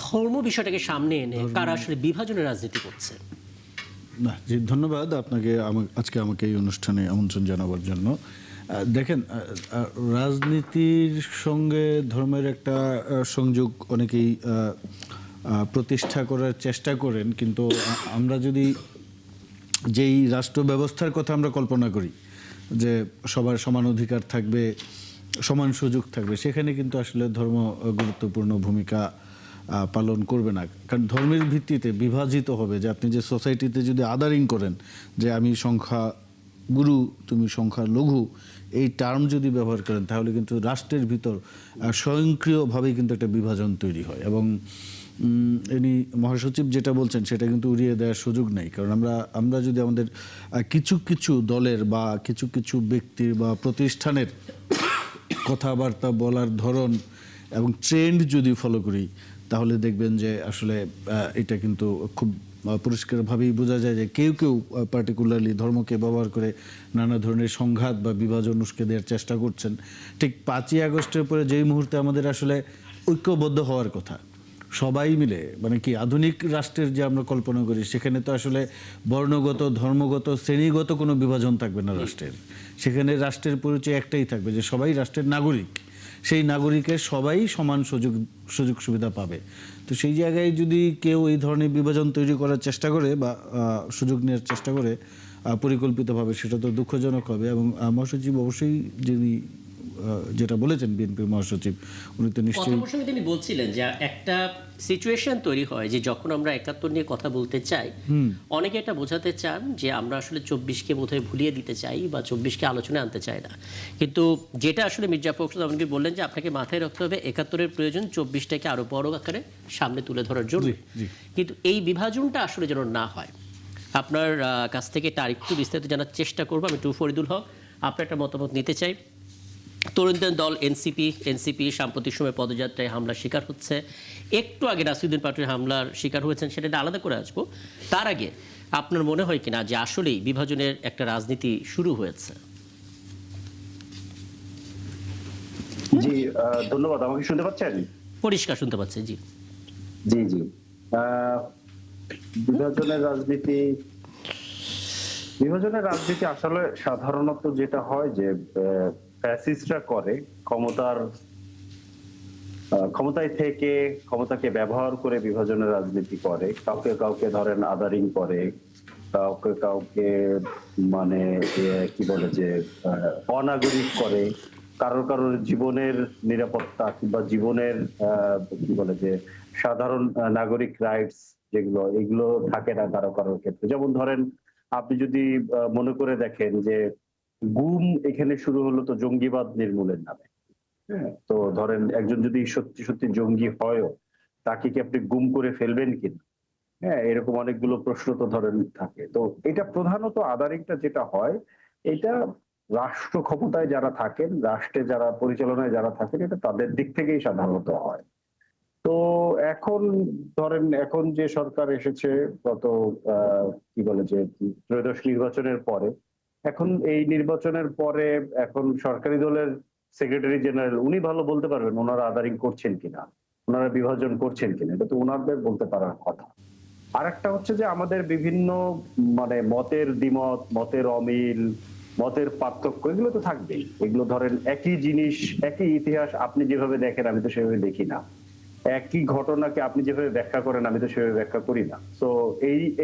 ধর্ম বিষয়টাকে সামনে এনে কারা আসলে বিভাজনের রাজনীতি করছে? না জি, ধন্যবাদ আপনাকে আজকে আমাকে এই অনুষ্ঠানে আমন্ত্রণ জানাবার জন্য। দেখেন, রাজনীতির সঙ্গে ধর্মের একটা সংযোগ অনেকেই প্রতিষ্ঠা করার চেষ্টা করেন, কিন্তু আমরা যদি যেই রাষ্ট্র ব্যবস্থার কথা আমরা কল্পনা করি যে সবার সমান অধিকার থাকবে, সমান সুযোগ থাকবে, সেখানে কিন্তু আসলে ধর্ম গুরুত্বপূর্ণ ভূমিকা পালন করবে না। কারণ ধর্মের ভিত্তিতে বিভাজিত হবে, যে আপনি যে সোসাইটিতে যদি আদারিং করেন যে আমি সংখ্যা গুরু তুমি সংখ্যা লঘু, এই টার্ম যদি ব্যবহার করেন, তাহলে কিন্তু রাষ্ট্রের ভিতর স্বয়ংক্রিয়ভাবেই কিন্তু একটা বিভাজন তৈরি হয়। এবং ইনি মহাসচিব যেটা বলছেন সেটা কিন্তু উড়িয়ে দেওয়ার সুযোগ নেই। কারণ আমরা যদি আমাদের কিছু কিছু দলের বা কিছু কিছু ব্যক্তির বা প্রতিষ্ঠানের কথাবার্তা বলার ধরন এবং ট্রেন্ড যদি ফলো করি, তাহলে দেখবেন যে আসলে এটা কিন্তু খুব পরিষ্কারভাবেই বোঝা যায় যে কেউ কেউ পার্টিকুলারলি ধর্মকে ব্যবহার করে নানা ধরনের সংঘাত বা বিভাজন উস্কে দেওয়ার চেষ্টা করছেন। ঠিক 5ই আগস্টের পরে যেই মুহূর্তে আমাদের আসলে ঐক্যবদ্ধ হওয়ার কথা, সবাই মিলে, মানে কি আধুনিক রাষ্ট্রের যে আমরা কল্পনা করি, সেখানে তো আসলে বর্ণগত, ধর্মগত, শ্রেণীগত কোনো বিভাজন থাকবে না রাষ্ট্রের। সেখানে রাষ্ট্রের পরিচয় একটাই থাকবে, যে সবাই রাষ্ট্রের নাগরিক। সেই নাগরিকের সবাই সমান সুযোগ সুবিধা পাবে। তো সেই জায়গায় যদি কেউ এই ধরনের বিভাজন তৈরি করার চেষ্টা করে বা সুযোগ নেওয়ার চেষ্টা করে পরিকল্পিতভাবে, সেটা তো দুঃখজনক হবে। এবং মহাসচিব অবশ্যই যিনি যেটা বলেছেন, বিএনপির মহাসচিব, উনি তো নিশ্চয়ই তিনি বলছিলেন যে একটা সিচুয়েশন তৈরি হয় যে যখন আমরা 71 নিয়ে কথা বলতে চাই, অনেকে এটা বোঝাতে চান যে আমরা আসলে 24কে বোধহয় ভুলিয়ে দিতে চাই বা 24কে আলোচনায় আনতে চাই না। কিন্তু যেটা আসলে মির্জা ফখরুল আমাকে বললেন যে আপনাকে মাথায় রাখতে হবে 71-এর প্রয়োজন 24টাকে আরো বড় আকারে সামনে তুলে ধরার জন্য। কিন্তু এই বিভাজনটা আসলে যেন না হয়, আপনার কাছ থেকে এটা আরেকটু বিস্তারিত জানার চেষ্টা করবো। আমি ফরিদুল হক, আপনার একটা মতামত নিতে চাই। তরুণদের দল এনসিপি সাম্প্রতিক সময় পদযাত্রায় হামলার শিকার হচ্ছে। একটু আগে নাসিরউদ্দিন পাটোয়ারি হামলার শিকার হয়েছেন, সেটা আলাদা করে আসবো। তার আগে আপনার মনে হয় কিনা যে আসলেই বিভাজনের একটা রাজনীতি শুরু হয়েছে? জি, ধন্যবাদ। আমাকে শুনতে পাচ্ছেন? পরিষ্কার শুনতে পাচ্ছি। জি জি জি। বিভাজনের রাজনীতি আসলে সাধারণত যেটা হয় যে ফ্যাসিস্টরা করে, ক্ষমতায় থেকে ক্ষমতাকে ব্যবহার করে বিভাজনের রাজনীতি করে। কাউকে ধরেন আদারিং করে, কাউকে মানে কি বলে যে অনাগরিক করে, কারোর জীবনের নিরাপত্তা কিংবা জীবনের কি বলে যে সাধারণ নাগরিক রাইটস এগুলো থাকে না কারোর ক্ষেত্রে। যেমন ধরেন, আপনি যদি মনে করে দেখেন যে গুম এখানে শুরু হলো তো জঙ্গিবাদ নির্মূলের নামে। হ্যাঁ, তো ধরেন একজন যদি সত্যি সত্যি জঙ্গি হয়ও, তাকে কি আপনি গুম করে ফেলবেন কিনা? হ্যাঁ, এরকম অনেকগুলো প্রশ্ন তো ধরেন থাকে। তো এটা প্রধানত আদারিংটা যেটা হয়, এটা রাষ্ট্র ক্ষমতায় যারা থাকেন, রাষ্ট্রে যারা পরিচালনায় যারা থাকেন, এটা তাদের দিক থেকেই সাধারণত হয়। তো এখন ধরেন, এখন যে সরকার এসেছে গত কি বলে যে ত্রয়োদশ নির্বাচনের পরে, এখন এই নির্বাচনের পরে এখন সরকারি দলের সেক্রেটারি জেনারেল উনি ভালো বলতে পারবেন ওনারা আদারিং করছেন কিনা, ওনারা বিভাজন করছেন কিনা। এটা তো ওনাদের বলতে পারার কথা। আরেকটা হচ্ছে যে আমাদের বিভিন্ন মানে মতের দ্বিমত, মতের অমিল, মতের পার্থক্য, এগুলো তো থাকবেই। এগুলো ধরেন একই জিনিস, একই ইতিহাস আপনি যেভাবে দেখেন আমি তো সেভাবে দেখি না। একই ঘটনাকে আপনি যেভাবে ব্যাখ্যা করেন আমি তো সেভাবে ব্যাখ্যা করি না। তো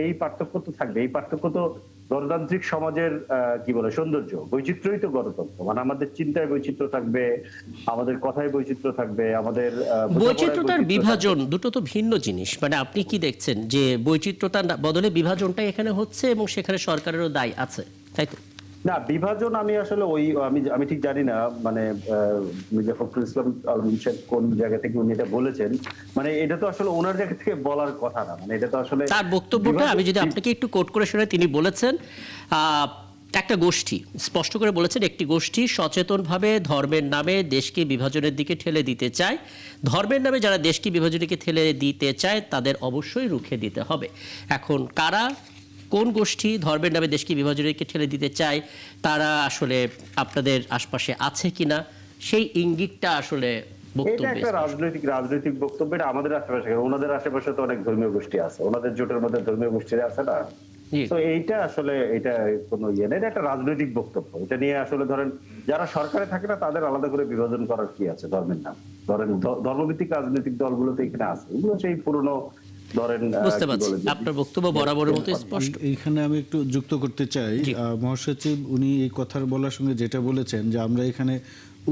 এই পার্থক্য তো থাকবে। এই পার্থক্য তো গণতান্ত্রিক সমাজের কি বলে সৌন্দর্য, বৈচিত্র্যই তো গণতন্ত্র। মানে আমাদের চিন্তায় বৈচিত্র্য থাকবে, আমাদের কথায় বৈচিত্র্য থাকবে, আমাদের বৈচিত্র্যতার বিভাজন দুটো তো ভিন্ন জিনিস। মানে আপনি কি দেখছেন যে বৈচিত্র্যতার বদলে বিভাজনটাই এখানে হচ্ছে এবং সেখানে সরকারেরও দায় আছে, তাই তো? না, বিভাজন আমি আসলে আমি ঠিক জানি না, মানে মির্জা ফখরুল ইসলাম আলমগীর কোন জায়গা থেকে উনি এটা বলেছেন। মানে এটা তো আসলে ওনার জায়গা থেকে বলার কথা না। মানে এটা তো আসলে তার বক্তব্যটা আমি যদি আপনাকে একটু কোট করে শোনাই, তিনি বলেছেন একটা গোষ্ঠী স্পষ্ট করে বলেছেন, একটি গোষ্ঠী সচেতনভাবে ধর্মের নামে দেশকে বিভাজনের দিকে ঠেলে দিতে চায়। ধর্মের নামে যারা দেশকে বিভাজনের দিকে ঠেলে দিতে চায় তাদের অবশ্যই রুখে দিতে হবে। এখন কারা, কোন গোষ্ঠী ধর্মের নামে দেশকে বিভাজনের দিকে ঠেলে দিতে চায়, তারা আসলে আপনাদের আশপাশে আছে কিনা সেই ইঙ্গিতটা আসলে বক্তব্য এটা একটা রাজনৈতিক বক্তব্য। এটা আমাদের আশেপাশে, ওনাদের আশেপাশে তো অনেক ধর্মীয় গোষ্ঠী আছে, ওনাদের জোটের মধ্যে ধর্মীয় গোষ্ঠী আছে না। জি। তো এইটা আসলে এটা কোনো ইয়ে না, এটা একটা রাজনৈতিক বক্তব্য। এটা নিয়ে আসলে ধরেন যারা সরকারে থাকে না তাদের আলাদা করে বিভাজন করার কি আছে ধর্মের নাম। ধরেন ধর্মভিত্তিক রাজনৈতিক দলগুলো তো এখানে আছে, এগুলো সেই পুরনো ধরেন বুঝতে কি পারছি বলে যে- আপনার বক্তব্য বরাবরের মতো স্পষ্ট। এইখানে আমি একটু যুক্ত করতে চাই, জি। মহাসচিব উনি এই কথার বলার সঙ্গে যেটা বলেছেন যে আমরা এখানে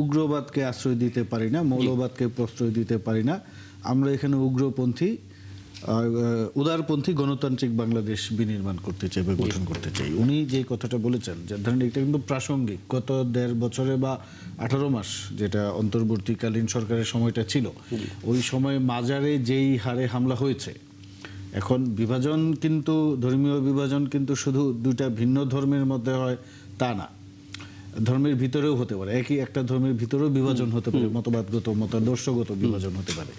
উগ্রবাদকে আশ্রয় দিতে পারি না, মৌলবাদকে প্রশ্রয় দিতে পারি না, আমরা এখানে উগ্রপন্থী উদারপন্থী গণতান্ত্রিক বাংলাদেশ বিনির্মাণ করতে চাই বা গঠন করতে চাই। উনি যে কথাটা বলেছেন যে ধরেন এটা কিন্তু প্রাসঙ্গিক, গত 1.5 বছরে বা 18 মাস যেটা অন্তর্বর্তীকালীন সরকারের সময়টা ছিল, ওই সময় মাজারে যেই হারে হামলা হয়েছে, এখন বিভাজন কিন্তু ধর্মীয় বিভাজন কিন্তু শুধু দুইটা ভিন্ন ধর্মের মধ্যে হয় তা না, ধর্মের ভিতরেও হতে পারে, একই একটা ধর্মের ভিতরেও বিভাজন হতে পারে, মতবাদগত মতাদর্শগত বিভাজন হতে পারে।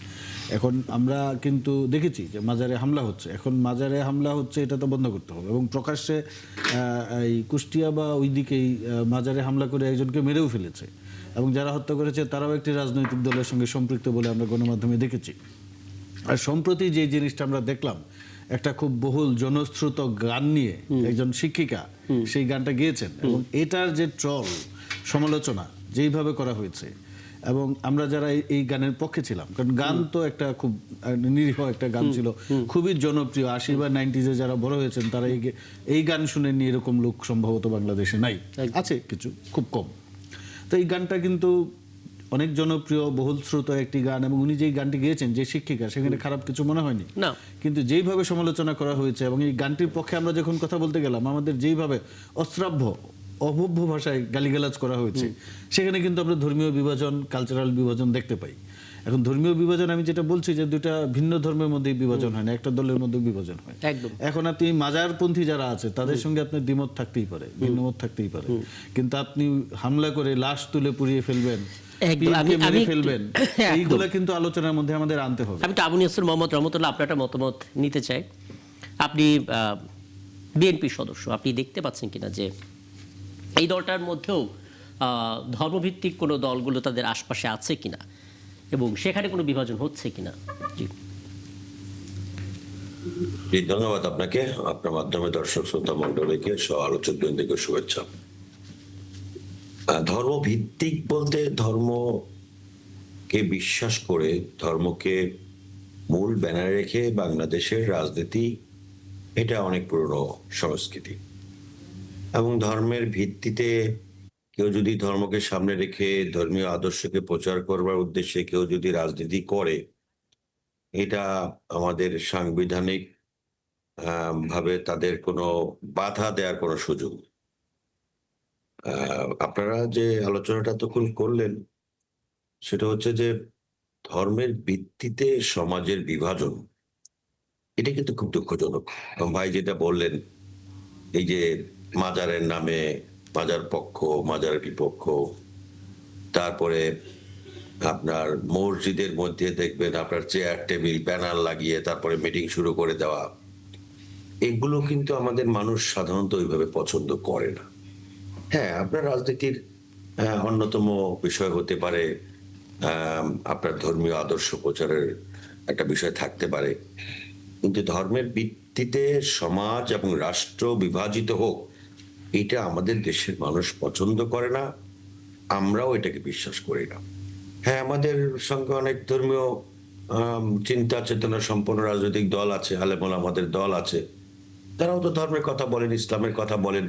এখন আমরা কিন্তু দেখেছি যে মাজারে হামলা হচ্ছে, এখন মাজারে হামলা হচ্ছে এটা তো বন্ধ করতে হবে, এবং প্রকাশ্যে এই কুষ্টিয়া বা ওই দিকেই মাজারে হামলা করে একজনকে মেরেও ফেলেছে, এবং যারা হত্যা করেছে তারাও একটি রাজনৈতিক দলের সঙ্গে সম্পৃক্ত বলে আমরা গণমাধ্যমে দেখেছি। আর সম্প্রতি যে জিনিসটা আমরা দেখলাম, একটা খুব বহুল জনশ্রুত গান নিয়ে একজন শিক্ষিকা সেই গানটা গেয়েছেন, এবং এটার যে ট্রল সমালোচনা যেইভাবে করা হয়েছে, এবং আমরা যারা এই গানের পক্ষে ছিলাম, কারণ গান তো একটা খুব নিরীহ একটা গান ছিল, খুবই জনপ্রিয়, 80 বা 90s-এ যারা বড় হয়েছেন তারা এই গান শুনেননি এরকম লোক সম্ভবত বাংলাদেশে নাই, আছে কিছু, খুব কম। তো এই গানটা কিন্তু অনেক জনপ্রিয় বহুল শ্রুত একটি গান, এবং উনি যেই গানটি গেয়েছেন যে শিক্ষিকা, সেখানে খারাপ কিছু মনে হয়নি না, কিন্তু যেইভাবে সমালোচনা করা হয়েছে এবং এই গানটির পক্ষে আমরা যখন কথা বলতে গেলাম, আমাদের যেইভাবে অশ্রাব্য অভব্য ভাষায় গালিগালাজ করা হয়েছে, সেখানে কিন্তু আমরা ধর্মীয় বিভাজন, কালচারাল বিভাজন দেখতে পাই। এখন ধর্মীয় বিভাজন আমি যেটা বলছি যে দুটা ভিন্ন ধর্মের মধ্যে বিভাজন হয় না, একটা দলের মধ্যে বিভাজন হয়। একদম। এখন আপনি মাজারপন্থী যারা আছে তাদের সঙ্গে আপনার দ্বিমত থাকতেই পারে, ভিন্নমত থাকতেই পারে, কিন্তু আপনি হামলা করে লাশ তুলে পুড়িয়ে ফেলবেন, পীরকে মেরে ফেলবেন, এইগুলা কিন্তু আলোচনার মধ্যে আমাদের আনতে হবে। আমি তো আবু নিয়াসর মোহাম্মদ রহমতুল্লাহ আপনার একটা মতামত নিতে চাই। আপনি বিএনপি সদস্য, আপনি দেখতে পাচ্ছেন কিনা যে এই দলটার মধ্যেও ধর্মভিত্তিক কোনো দলগুলো তাদের আশপাশে আছে কিনা, এবং সেখানে কোনো বিভাজন হচ্ছে কিনা? জি। ধন্যবাদ আপনাকে, আপনার মাধ্যমে দর্শক শ্রোতা মন্ডলীকে সহ আলোচক বৃন্দকে শুভেচ্ছা। ধর্ম ভিত্তিক বলতে ধর্মকে বিশ্বাস করে, ধর্মকে মূল ব্যানারে রেখে বাংলাদেশের রাজনীতি, এটা অনেক পুরনো সংস্কৃতি, এবং ধর্মের ভিত্তিতে কেউ যদি ধর্মকে সামনে রেখে ধর্মীয় আদর্শকে প্রচার করবার উদ্দেশ্যে কেউ যদি রাজনীতি করে, এটা আমাদের সাংবিধানিক ভাবে তাদের কোনো বাধা দেওয়ার কোনো সুযোগ। আপনারা যে আলোচনাটা তখন করলেন সেটা হচ্ছে যে ধর্মের ভিত্তিতে সমাজের বিভাজন, এটা কিন্তু খুব দুঃখজনক। ভাই যেটা বললেন, এই যে মাজারের নামে মাজার পক্ষ, মাজার বিপক্ষ, তারপরে আপনার মসজিদের মধ্যে দেখবেন আপনার চেয়ার টেবিল ব্যানার লাগিয়ে তারপরে মিটিং শুরু করে দেওয়া, এগুলো কিন্তু আমাদের মানুষ সাধারণত ওইভাবে পছন্দ করে না। হ্যাঁ, আপনার রাজনীতির অন্যতম বিষয় হতে পারে আপনার ধর্মীয় আদর্শ প্রচারের একটা বিষয় থাকতে পারে, কিন্তু ধর্মের ভিত্তিতে সমাজ এবং রাষ্ট্র বিভাজিত হোক, এটা আমাদের দেশের মানুষ পছন্দ করে না, আমরাও এটাকে বিশ্বাস করি না। হ্যাঁ, আমাদের সঙ্গে অনেক ধর্মীয় চিন্তা চেতনা সম্পন্ন রাজনৈতিক দল আছে, আলেমুল আমাদের দল আছে, তারাও তো ধর্মের কথা বলেন, ইসলামের কথা বলেন,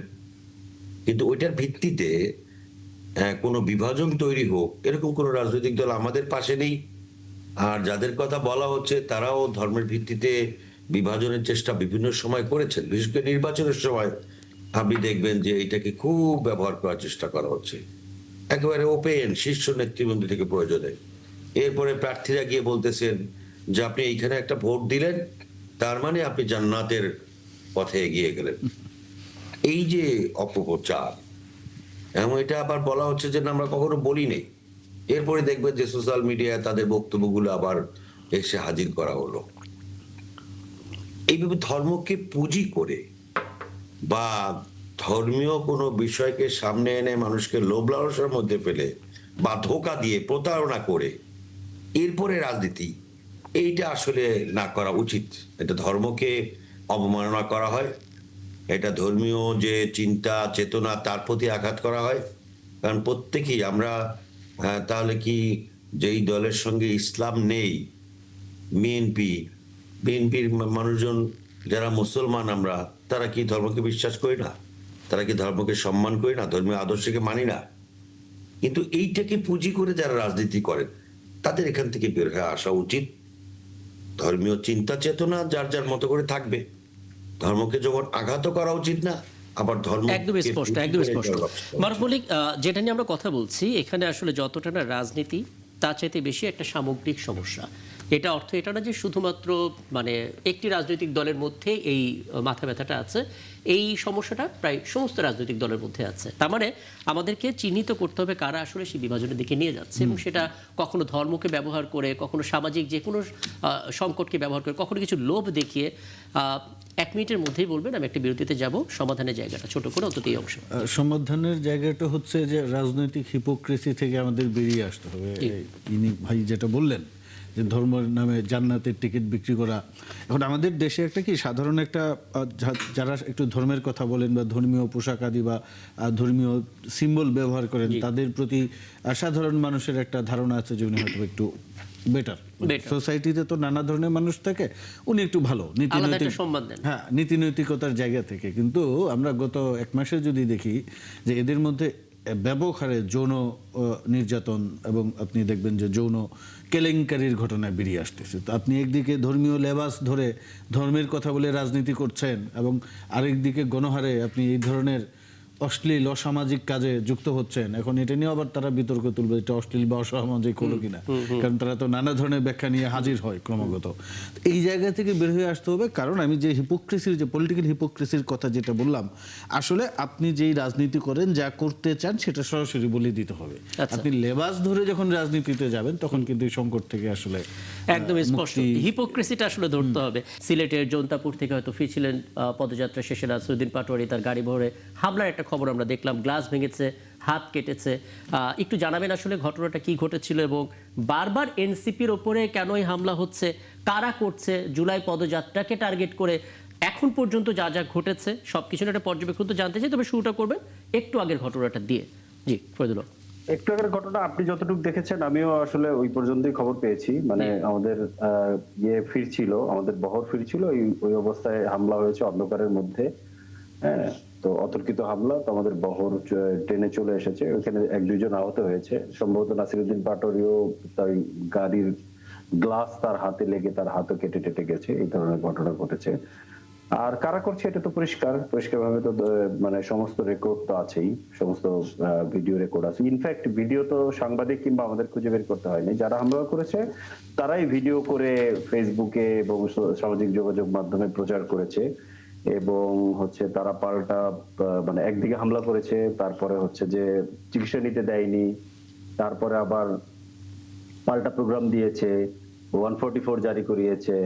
কিন্তু ওইটার ভিত্তিতে কোনো বিভাজন তৈরি হোক এরকম কোনো রাজনৈতিক দল আমাদের পাশে নেই। আর যাদের কথা বলা হচ্ছে তারাও ধর্মের ভিত্তিতে বিভাজনের চেষ্টা বিভিন্ন সময় করেছেন, বিশেষ করে নির্বাচনের সময় আপনি দেখবেন যে এটাকে খুব ব্যবহার করার চেষ্টা করা হচ্ছে, একেবারে ওপেন শীর্ষ নেতৃবৃন্দ থেকে প্রয়োজনে। এরপরে প্রার্থীরা গিয়ে বলতেছেন যে আপনি এইখানে একটা ভোট দিলেন, তার মানে আপনি জান্নাতের পথে এগিয়ে গেলেন। এই যে অপপ্রচার, এবং এটা আবার বলা হচ্ছে যে আমরা কখনো বলি নেই, এরপরে দেখবেন যে সোশ্যাল মিডিয়ায় তাদের বক্তব্যগুলো আবার এসে হাজির করা হলো। এইভাবে ধর্মকে পুঁজি করে বা ধর্মীয় কোনো বিষয়কে সামনে এনে মানুষকে লোভ লালসার মধ্যে ফেলে বা ধোঁকা দিয়ে প্রতারণা করে এরপরে রাজনীতি, এইটা আসলে না করা উচিত। এটা ধর্মকে অবমাননা করা হয়, এটা ধর্মীয় যে চিন্তা চেতনা তার প্রতি আঘাত করা হয়। কারণ প্রত্যেকেই আমরা তাহলে কি যেই দলের সঙ্গে ইসলাম নেই, বিএনপির মানুষজন যারা মুসলমান, আমরা তারা কি ধর্মকে বিশ্বাস করি না? তারা কি ধর্মকে সম্মান করি না? ধর্মীয় আদর্শকে মানি না? কিন্তু এইটাকে পুঁজি করে যারা রাজনীতি করেন তাদের এখান থেকে বের হয়ে আসা উচিত। ধর্মীয় চিন্তা চেতনা যার যার মতো করে থাকবে, ধর্মকে যখন আঘাত করা উচিত না, আবার ধর্ম একদম স্পষ্ট, একদম স্পষ্ট। মারুফ মল্লিক, যেটা নিয়ে আমরা কথা বলছি এখানে আসলে যতটা না রাজনীতি, তার চাইতে বেশি একটা সামগ্রিক সমস্যা। এটা অর্থ এটা না যে শুধুমাত্র মানে একটি রাজনৈতিক দলের মধ্যে এই মাথা ব্যথাটা আছে, এই সমস্যাটা প্রায় সমস্ত রাজনৈতিক দলের মধ্যে আছে। তার মানে আমাদেরকে চিহ্নিত করতে হবে কারা আসলে সেই বিভাজনের দিকে নিয়ে যাচ্ছে, এবং সেটা কখনো ধর্মকে ব্যবহার করে, কখনো সামাজিক যে কোনো সংকটকে ব্যবহার করে, কখনো কিছু লোভ দেখিয়ে। 1 মিনিটের মধ্যেই বলবেন, আমি একটা বিরতিতে যাব। সমাধানের জায়গাটা ছোট করে অন্তত এই অংশ। সমাধানের জায়গাটা হচ্ছে যে রাজনৈতিক হিপোক্রেসি থেকে আমাদের বেরিয়ে আসতে হবে। ইনি ভাই যেটা বললেন যে ধর্মের নামে জান্নাতের টিকিট বিক্রি করা, এখন আমাদের দেশে একটা কি সাধারণ একটা যারা একটু ধর্মের কথা বলেন বা ধর্মীয় পোশাক আদি বা ধর্মীয় সিম্বল ব্যবহার করেন, তাদের প্রতি সাধারণ মানুষের একটা ধারণা আছে যে উনি হয়তো একটু বেটার। সোসাইটিতে তো নানা ধরনের মানুষ থাকে, উনি একটু ভালো নীতিনৈতিক, হ্যাঁ নীতিনৈতিকতার জায়গা থেকে। কিন্তু আমরা গত 1 মাসে যদি দেখি যে এদের মধ্যে ব্যাপক হারে যৌন নির্যাতন এবং আপনি দেখবেন যে যৌন কেলেঙ্কারির ঘটনা বেরিয়ে আসতেছে। তো আপনি একদিকে ধর্মীয় লেবাস ধরে ধর্মের কথা বলে রাজনীতি করছেন, এবং আরেকদিকে গণহারে আপনি এই ধরনের অশ্লীল অসামাজিক কাজে যুক্ত হচ্ছেন। এখন এটা নিয়ে আবার তারা বিতর্ক তুলবে, এটা অশ্লীল বা অসামাজিক হলো কিনা, কারণ তারা তো নানা ধরনের ব্যাখ্যা নিয়ে হাজির হয় ক্রমাগত। এই জায়গা থেকে বের হয়ে আসতে হবে। কারণ আমি যে হিপোক্রেসির, যে পলিটিক্যাল হিপোক্রেসির কথা যেটা বললাম, আসলে আপনি যেই রাজনীতি করেন, যা করতে চান সেটা সরাসরি বলে দিতে হবে। আপনি লেবাস ধরে যখন রাজনীতিতে যাবেন তখন কিন্তু এই সংকট থেকে আসলে একদম স্পষ্ট হিপোক্রেসিটা আসলে ধরতে হবে। সিলেটের জৈন্তাপুর থেকে হয়তো ফিরছিলেন পদযাত্রা শেষে নাসিরুদ্দিন পাটোয়ারি, তার গাড়ি ভরে হামলার একটা খবর আমরা দেখলাম, গ্লাস ভেঙেছে, হাত কেটেছে। একটু জানাবেন আসলে ঘটনাটা কি ঘটেছিল, এবং বারবার এনসিপির ওপরে কেনই হামলা হচ্ছে, কারা করছে, জুলাই পদযাত্রাকে টার্গেট করে এখন পর্যন্ত যা যা ঘটেছে সবকিছু একটা পর্যবেক্ষণ তো জানতে চাই। তবে শুরুটা করবেন একটু আগের ঘটনাটা দিয়ে। জি ফরিদুল হক। একটু আগের ঘটনা আপনি যতটুকু দেখেছেন, আমিও আসলে ওই পর্যন্তই খবর পেয়েছি। মানে আমাদের ফিরছিল, আমাদের বহর ফিরছিল, ওই অবস্থায় হামলা হয়েছে অন্ধকারের মধ্যে। হ্যাঁ, তো অতর্কিত হামলা, তো আমাদের বহর ট্রেনে চলে এসেছে, ওখানে 1-2 জন আহত হয়েছে। সম্ভবত নাসিরুদ্দিন পাটোয়ারিও তার গাড়ির গ্লাস তার হাতে লেগে তার হাতও কেটে টেটে গেছে। এই ধরনের ঘটনা ঘটেছে। আর কারা করছে এটা তো পরিষ্কারভাবে তো মানে সমস্ত রেকর্ড তো আছেই, সমস্ত ভিডিও রেকর্ড আছে। ইনফ্যাক্ট ভিডিও তো সাংবাদিক কিংবা আমাদের খুঁজে বের করতে হয়নি, যারা হামলা করেছে তারাই ভিডিও করে ফেসবুকে এবং সামাজিক যোগাযোগ মাধ্যমে প্রচার করেছে। এবং হচ্ছে তারা পাল্টা মানে একদিকে হামলা করেছে, তারপরে হচ্ছে যে চিকিৎসা নিতে দেয়নি, তারপরে আবার পাল্টা প্রোগ্রাম দিয়েছে, 144 জারি করিয়েছে,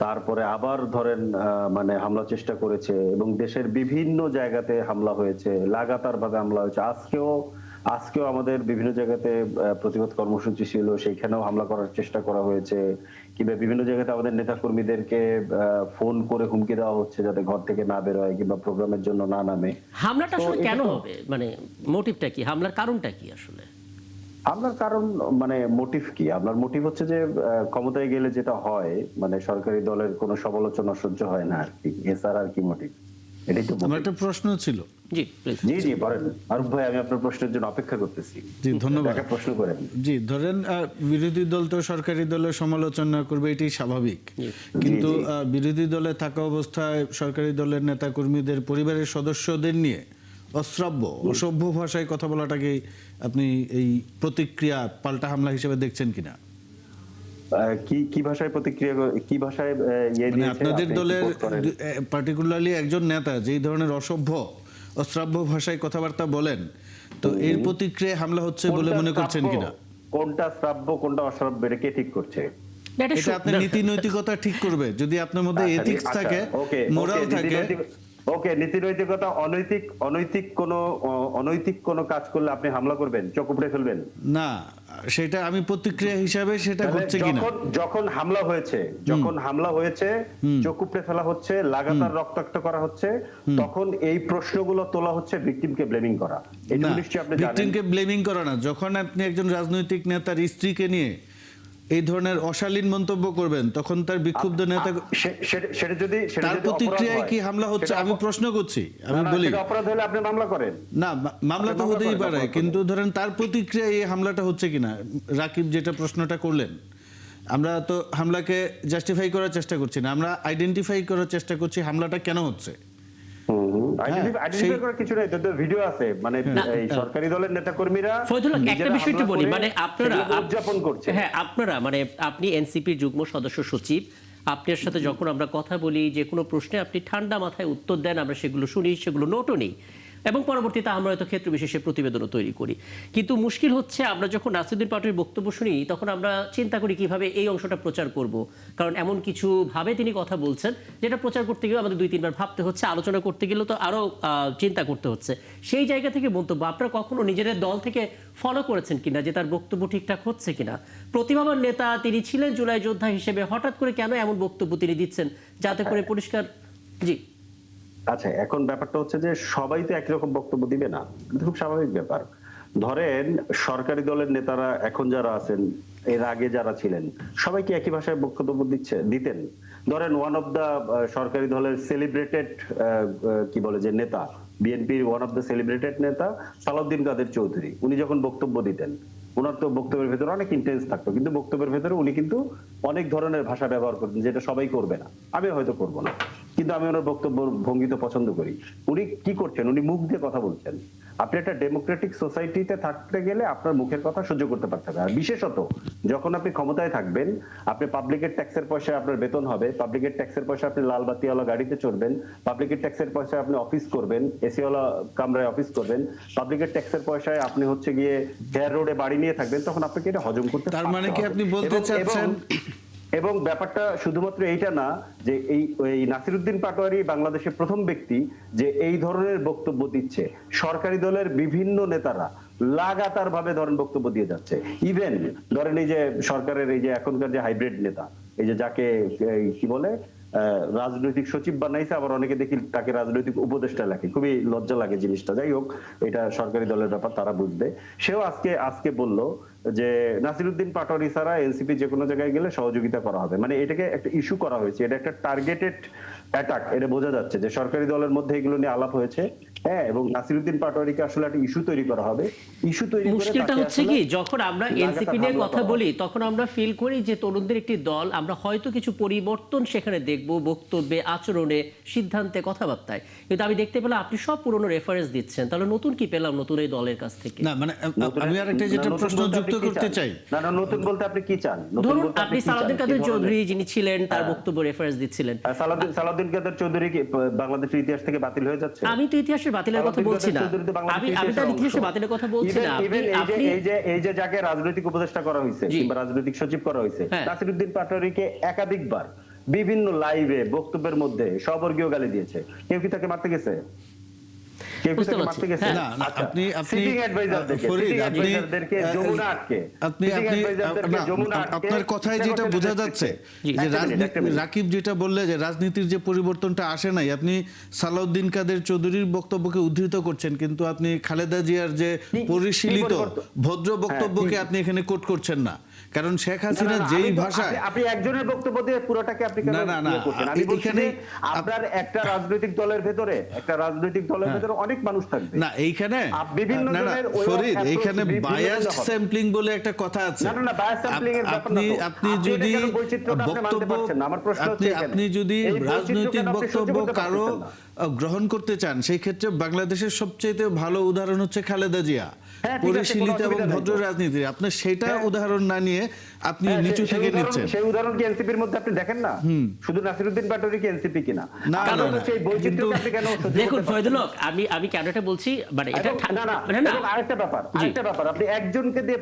তারপরে আবার ধরেন মানে হামলা চেষ্টা করেছে, এবং দেশের বিভিন্ন জায়গাতে হামলা হয়েছে, লাগাতার ভাবে হামলা হয়েছে। আজকেও আমাদের বিভিন্ন জায়গাতে প্রতিবাদ কর্মসূচি ছিল, সেইখানেও হামলা করার চেষ্টা করা হয়েছে। কিংবা বিভিন্ন জায়গাতে আমাদের নেতা কর্মীদেরকে ফোন করে হুমকি দেওয়া হচ্ছে যাতে ঘর থেকে না বের হয় কিংবা প্রোগ্রামের জন্য না নামে। হামলাটা আসলে কেন হবে, মানে মোটিভটা কি, হামলার কারণটা কি আসলে? আপনার কারণ মানে মোটিভ কি? আপনার মোটিভ হচ্ছে যে ক্ষমতায় গেলে যেটা হয়, মানে সরকারি দলের কোনো সমালোচনা সহ্য হয় না আর কি, এছাড়া আর কি মোটিভ? এটাই তো আমার একটা প্রশ্ন ছিল। জি জি বলেন আরুফ ভাই, আমি আপনার প্রশ্নের জন্য অপেক্ষা করতেছি। জি ধন্যবাদ। একটা প্রশ্ন করেন। জি ধরেন বিরোধী দল তো সরকারি দলের সমালোচনা করবে, এটাই স্বাভাবিক। কিন্তু বিরোধী দলে থাকা অবস্থায় সরকারি দলের নেতা কর্মীদের পরিবারের সদস্যদের নিয়ে অশ্রাব্য অসভ্য ভাষায় কথা বলাটাকে আপনি এই প্রতিক্রিয়া পাল্টা হামলা হিসেবে দেখছেন কিনা? কি ভাষায় প্রতিক্রিয়া, কি ভাষায় মানে আপনাদের দলের পার্টিকুলারলি একজন নেতা যেই ধরনের অসভ্য অশ্রাব্য ভাষায় কথাবার্তা বলেন, তো এর প্রতিক্রিয়া হামলা হচ্ছে বলে মনে করছেন কিনা? কোনটা শ্রাব্য কোনটা অশ্রাব্য এটা কে ঠিক করছে? এটা আপনার নীতি নৈতিকতা ঠিক করবে। যদি আপনার মধ্যে এথিক্স থাকে, মোরাল থাকে। ওকে, নীতি নৈতিকতা অনৈতিক কোনো কাজ করলে আপনি হামলা করবেন, চোখ উপড়ে ফেলবেন? না, সেটা আমি প্রতিক্রিয়া হিসাবে সেটা হচ্ছে কিনা। যখন হামলা হয়েছে চোখ উপড়ে ফেলা হচ্ছে, লাগাতার রক্তাক্ত করা হচ্ছে, তখন এই প্রশ্নগুলো তোলা হচ্ছে ভিকটিমকে ব্লেমিং করা। এটা নিশ্চয়ই আপনি জানেন। ভিকটিমকে ব্লেমিং করা না, যখন আপনি একজন রাজনৈতিক নেতার স্ত্রীকে নিয়ে এই ধরনের অশালীন মন্তব্য করবেন, তখন তার বিক্ষুব্ধ নেতা সেটা যদি তার প্রতিক্রিয়ায় কি হামলা হচ্ছে আমি প্রশ্ন করছি, আমি বলি অপরাধ হলে আপনি মামলা করেন না, মামলা তো হতেই পারে, কিন্তু ধরেন তার প্রতিক্রিয়ায় এই হামলাটা হচ্ছে কিনা। রাকিব যেটা প্রশ্নটা করলেন, আমরা তো হামলাকে জাস্টিফাই করার চেষ্টা করছি না, আমরা আইডেন্টিফাই করার চেষ্টা করছি হামলাটা কেন হচ্ছে। আইডেন্টিফাই করার কিছু নাই, তো ভিডিও আছে, মানে এই সরকারি দলের নেতাকর্মীরা ফয়জুল হক, একটা বিষয় একটু বলি, মানে আপনারা উদযাপন করছে। হ্যাঁ, আপনারা মানে আপনি এনসিপির যুগ্ম সদস্য সচিব, আপনার সাথে যখন আমরা কথা বলি, যে কোনো প্রশ্নে আপনি ঠান্ডা মাথায় উত্তর দেন, আমরা সেগুলো শুনি, সেগুলো নোটও নেই, এবং পরবর্তীতে আমরা হয়তো ক্ষেত্র বিশেষে প্রতিবেদনও তৈরি করি। কিন্তু মুশকিল হচ্ছে আমরা যখন নাসিরুদ্দিন পাটোয়ারির বক্তব্য শুনি, তখন আমরা চিন্তা করি কিভাবে এই অংশটা প্রচার করব, কারণ এমন কিছু ভাবে তিনি কথা বলছেন যেটা প্রচার করতে গেলে আমাদের 2-3 বার ভাবতে হচ্ছে, আলোচনা করতে গেলেও তো আরও চিন্তা করতে হচ্ছে। সেই জায়গা থেকে মন্তব্য আপনারা কখনো নিজেদের দল থেকে ফলো করেছেন কিনা, যে তার বক্তব্য ঠিকঠাক হচ্ছে কিনা? প্রতিভাবান নেতা তিনি ছিলেন জুলাই যোদ্ধা হিসেবে, হঠাৎ করে কেন এমন বক্তব্য তিনি দিচ্ছেন যাতে করে পরিষ্কার? জি আচ্ছা, এখন ব্যাপারটা হচ্ছে যে সবাই তো একই রকম বক্তব্য দিবে না, কিন্তু খুব স্বাভাবিক ব্যাপার। ধরেন সরকারি দলের নেতারা এখন যারা আছেন, এর আগে যারা ছিলেন, সবাই কি একই ভাষায় বক্তব্য দিতেন? ধরেন ওয়ান অফ দা সরকারি দলের সেলিব্রেটেড কি বলে যে নেতা, বিএনপির ওয়ান অফ দা সেলিব্রেটেড নেতা সালাউদ্দিন কাদের চৌধুরী, উনি যখন বক্তব্য দিতেন, ওনার তো বক্তব্যের ভেতরে অনেক ইন্টেন্স থাকতো, কিন্তু বক্তব্যের ভেতরে উনি কিন্তু অনেক ধরনের ভাষা ব্যবহার করতেন, যেটা সবাই করবে না, আমি হয়তো করবো না, কিন্তু আমি ওনার বক্তব্য ভঙ্গি তো পছন্দ করি। উনি কি করছেন? উনি মুখ দিয়ে কথা বলছেন। আপনি একটা ডেমোক্রেটিক সোসাইটিতে থাকতে গেলে আপনার মুখের কথা সহ্য করতে পারতে হবে। আর বিশেষত যখন আপনি ক্ষমতায় থাকবেন, আপনি পাবলিকের ট্যাক্সের পয়সায় আপনার বেতন হবে, পাবলিকের ট্যাক্সের পয়সা আপনি লাল বাতিওয়ালা গাড়িতে চড়বেন, পাবলিকের ট্যাক্সের পয়সায় আপনি অফিস করবেন, এসিওয়ালা কামরায় অফিস করবেন, পাবলিকের ট্যাক্সের পয়সায় আপনি হচ্ছে গিয়ে হেয়ার রোডে বাড়ি নিয়ে থাকবেন, তখন আপনাকে এটা হজম করতে তার মানে কি আপনি বলতে চাচ্ছেন? এবং ব্যাপারটা শুধুমাত্র এইটা না যে এই নাসিরুদ্দিন পাটোয়ারি বাংলাদেশের প্রথম ব্যক্তি যে এই ধরনের বক্তব্য দিচ্ছে। সরকারি দলের বিভিন্ন নেতারা লাগাতার ভাবে ধরেন বক্তব্য দিয়ে যাচ্ছে। ইভেন ধরেন এই যে সরকারের এই যে এখনকার যে হাইব্রিড নেতা, এই যে যাকে কি বলে রাজনৈতিক সচিব বানাইছে, আবার অনেকে দেখি তাকে রাজনৈতিক উপদেষ্টা লেখে, খুবই লজ্জা লাগে জিনিসটা। যাই হোক, এটা সরকারি দলের ব্যাপার, তারা বুঝবে। সেও আজকে বলল যে নাসিরুদ্দিন পাটোয়ারি ছাড়া এনসিপি যে কোনো জায়গায় গেলে সহযোগিতা করা হবে, মানে এটাকে একটা ইস্যু করা হয়েছে, এটা একটা টার্গেটেড অ্যাটাক। এটা বোঝা যাচ্ছে যে সরকারি দলের মধ্যে এগুলো নিয়ে আলাপ হয়েছে, হ্যাঁ, এবং নাসিরুদ্দিন পাটোয়ারিকে আসলে একটা ইস্যু তৈরি করা হবে। ইস্যু তৈরি করে মুশকিলটা হচ্ছে কি, যখন আমরা এনসিপি নিয়ে কথা বলি, তখন আমরা ফিল করি যে তরুণদের একটি দল, আমরা হয়তো কিছু পরিবর্তন সেখানে দেখব, বক্তব্যে, আচরণে, সিদ্ধান্তে, কথাবার্তায়। কিন্তু আমি দেখতে পেলাম আপনি সব পুরনো রেফারেন্স দিচ্ছেন, তাহলে নতুন কি পেলাম নতুন এই দলের কাছ থেকে? না, মানে আমি আরেকটা যেটা প্রশ্ন যুক্ত করতে চাই, না নতুন বলতে আপনি কি চান? ধরুন আপনি সালাউদ্দিন কাদের চৌধুরী যিনি ছিলেন, তার বক্তব্য রেফারেন্স দিচ্ছিলেন। সালাউদ্দিন কাদের চৌধুরী কি বাংলাদেশের ইতিহাস থেকে বাতিল হয়ে যাচ্ছে? আমি তো ইতিহাসের বাতিলের কথা বলছি না, আমি তার ইতিহাসে বাতিলের কথা বলছি না। এই যে যাকে রাজনৈতিক উপদেষ্টা করা হয়েছে কিংবা রাজনৈতিক সচিব করা হয়েছে, নাসিরুদ্দিন পাটোয়ারিকে একাধিকবার বিভিন্ন লাইভে বক্তব্যের মধ্যে সবর্গীয় গালি দিয়েছে। কেউ কি তাকে মারতে গেছে? আপনার কথায় যেটা বোঝা যাচ্ছে যে রাকিব যেটা বললে যে রাজনীতির যে পরিবর্তনটা আসে নাই, আপনি সালাউদ্দিন কাদের চৌধুরীর বক্তব্যকে উদ্ধৃত করছেন, কিন্তু আপনি খালেদা জিয়ার যে পরিশীলিত ভদ্র বক্তব্যকে আপনি এখানে কোট করছেন না। কারণ শেখ হাসিনা যেই ভাষায়, আপনি একজনের বক্তব্য দিয়ে পুরোটাকে আপনি কেন ইয়ে করছেন? আমি বলছি আপনার একটা রাজনৈতিক দলের ভেতরে অনেক মানুষ থাকবে না, এইখানে ফরিদ, এইখানে বায়াসড স্যাম্পলিং বলে একটা কথা আছে। আপনি যদি বক্তব্য, আপনি যদি রাজনৈতিক বক্তব্য কারো গ্রহণ করতে চান, সেই ক্ষেত্রে বাংলাদেশের সবচেয়ে ভালো উদাহরণ হচ্ছে খালেদা জিয়া, পরিশীলিত এবং ভদ্র রাজনীতি। আপনি সেটা উদাহরণ না নিয়ে আপনি নিচু থেকে নিচ্ছেন। সেই উদাহরণ কি এনসিপির মধ্যে আপনি দেখেন না? শুধু নাসিরুদ্দিন পাটোয়ারি কি এনসিপি কিনা? কারণ হচ্ছে এই বৈচিত্র্যকে আপনি কেন সহ্য করতে পারেন? দেখুন ফয়জুল হক, আমি কেন এটা বলছি, মানে এটা না, আরেকটা ব্যাপার, আপনি একজনকে দিয়ে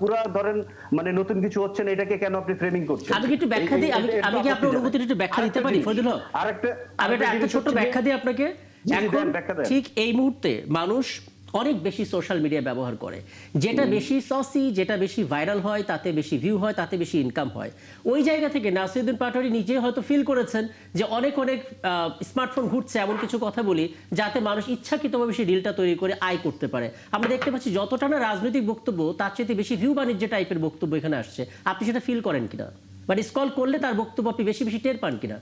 পুরা ধরেন মানে নতুন কিছু হচ্ছে না, এটাকে কেন আপনি ফ্রেমিং করছেন? আমি কি একটু ব্যাখ্যা দিই, আমি কি আপনার অনুভূতির একটু ব্যাখ্যা দিতে পারি ফয়জুল হক? আমি একটা ছোট ব্যাখ্যা দিই আপনাকে। জি, এখন দেন, ব্যাখ্যা দেন। ঠিক এই মুহূর্তে মানুষ অনেক বেশি সোশ্যাল মিডিয়া ব্যবহার করে, যেটা বেশি সসি, যেটা বেশি ভাইরাল হয়, তাতে বেশি ভিউ হয়, তাতে বেশি ইনকাম হয়। ওই জায়গা থেকে নাসিরউদ্দিন পাটোয়ারি নিজে হয়তো ফিল করেছেন যে অনেক স্মার্টফোন ঘুরছে, এমন কিছু কথা বলি যাতে মানুষ ইচ্ছাকৃতভাবে বেশি রিলটা তৈরি করে আয় করতে পারে। আমরা দেখতে পাচ্ছি যতটা না রাজনৈতিক বক্তব্য, তার চেয়ে বেশি ভিউ বাণিজ্য টাইপের বক্তব্য এখানে আসছে। আপনি সেটা ফিল করেন কিনা, মানে স্ক্রল করলে তার বক্তব্য আপনি বেশি বেশি টের পান কিনা?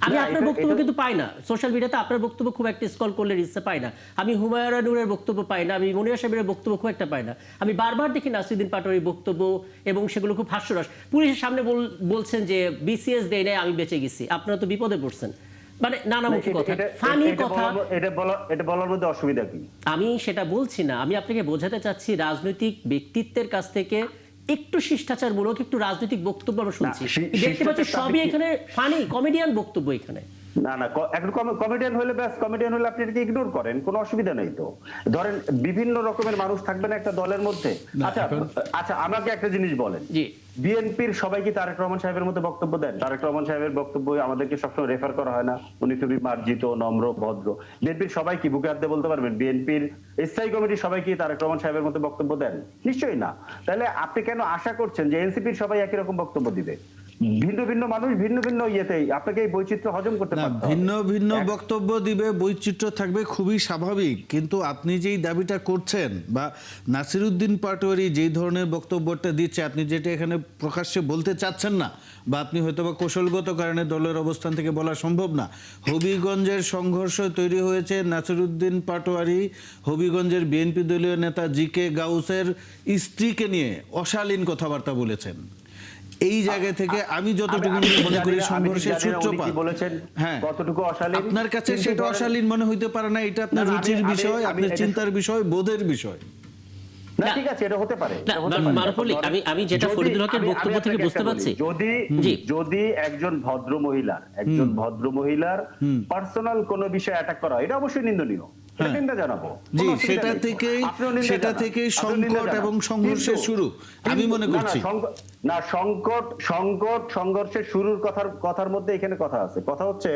আমি না, আপনার এটা- বক্তব্য এটা- কিন্তু পাই না সোশ্যাল মিডিয়াতে, আপনার বক্তব্য খুব একটা স্ক্রল করলে রিলসে পাই না। আমি হুমায়ুন নূরের বক্তব্য পাই না, আমি মনিয়া সাহেবের বক্তব্য খুব একটা পাই না। আমি বারবার দেখি নাসিরউদ্দিন পাটোয়ারির বক্তব্য, এবং সেগুলো খুব হাস্যরস। পুলিশের সামনে বলছেন যে বিসিএস দেয় নাই, আমি বেঁচে গেছি, আপনারা তো বিপদে পড়ছেন, মানে নানামুখী কথা, ফানি কথা। এটা বলার মধ্যে অসুবিধা কি? আমি সেটা বলছি না, আমি আপনাকে বোঝাতে চাচ্ছি রাজনৈতিক ব্যক্তিত্বের কাছ থেকে একটু শিষ্টাচারমূলক একটু রাজনৈতিক বক্তব্য আমরা শুনছি, দেখতে পাচ্ছি সবই এখানে ফানি কমেডিয়ান বক্তব্য এখানে। না না, এখন কমেডিয়ান হলে ব্যাস, কমেডিয়ান হলে আপনি এটাকে ইগনোর করেন, কোনো অসুবিধা নেই তো। ধরেন বিভিন্ন রকমের মানুষ থাকবে না একটা দলের মধ্যে। আচ্ছা আচ্ছা, আমাকে একটা জিনিস বলেন, জি, বিএনপির সবাই কি তারেক রহমান সাহেবের মতো বক্তব্য দেন? তারেক রহমান সাহেবের বক্তব্য আমাদেরকে সবসময় রেফার করা হয় না, উনি খুবই মার্জিত, নম্র, ভদ্র। বিএনপির সবাই কি বুকে হাত দিয়ে বলতে পারবেন বিএনপির স্থায়ী কমিটি সবাই কি তারেক রহমান সাহেবের মতো বক্তব্য দেন? নিশ্চয়ই না। তাহলে আপনি কেন আশা করছেন যে এনসিপির সবাই একই রকম বক্তব্য দিবে? ভিন্ন ভিন্ন মানুষ ভিন্ন ভিন্ন ইয়েতেই, আপনাকে এই বৈচিত্র্য হজম করতে না, পারতে হবে। ভিন্ন ভিন্ন বক্তব্য দিবে, বৈচিত্র্য থাকবে, খুবই স্বাভাবিক। কিন্তু আপনি যেই দাবিটা করছেন বা নাসিরউদ্দিন পাটোয়ারি যেই ধরনের বক্তব্যটা দিচ্ছে, আপনি যেটা এখানে প্রকাশ্যে বলতে চাচ্ছেন না, বা আপনি হয়তো বা কৌশলগত কারণে দলের অবস্থান থেকে বলা সম্ভব না, হবিগঞ্জের সংঘর্ষ তৈরি হয়েছে নাসিরউদ্দিন পাটোয়ারি হবিগঞ্জের বিএনপি দলীয় নেতা জি.কে. গাউসের স্ত্রীকে নিয়ে অশালীন কথাবার্তা বলেছেন। এই জায়গা থেকে আমি যতটুকু মনে করি সংঘর্ষের সূত্রপাত। হ্যাঁ, কতটুকু অশালীন আপনার কাছে সেটা অশালীন মনে হইতে পারে না, এটা আপনার রুচির বিষয়, আপনার চিন্তার বিষয়, বোধের বিষয়। না ঠিক আছে, এটা হতে পারে। আমি যেটা ফরিদুল হকের বক্তব্য থেকে বুঝতে পারছি, যদি একজন ভদ্র মহিলার পার্সোনাল কোনো বিষয় অ্যাটাক করা হয়, এটা অবশ্যই নিন্দনীয়, নিন্দা জানাবো। জি, সেটা থেকে সংকট এবং সংঘর্ষের শুরু আমি মনে করছি। না, সংঘর্ষের শুরুর কথার মধ্যে এখানে কথা আছে। কথা হচ্ছে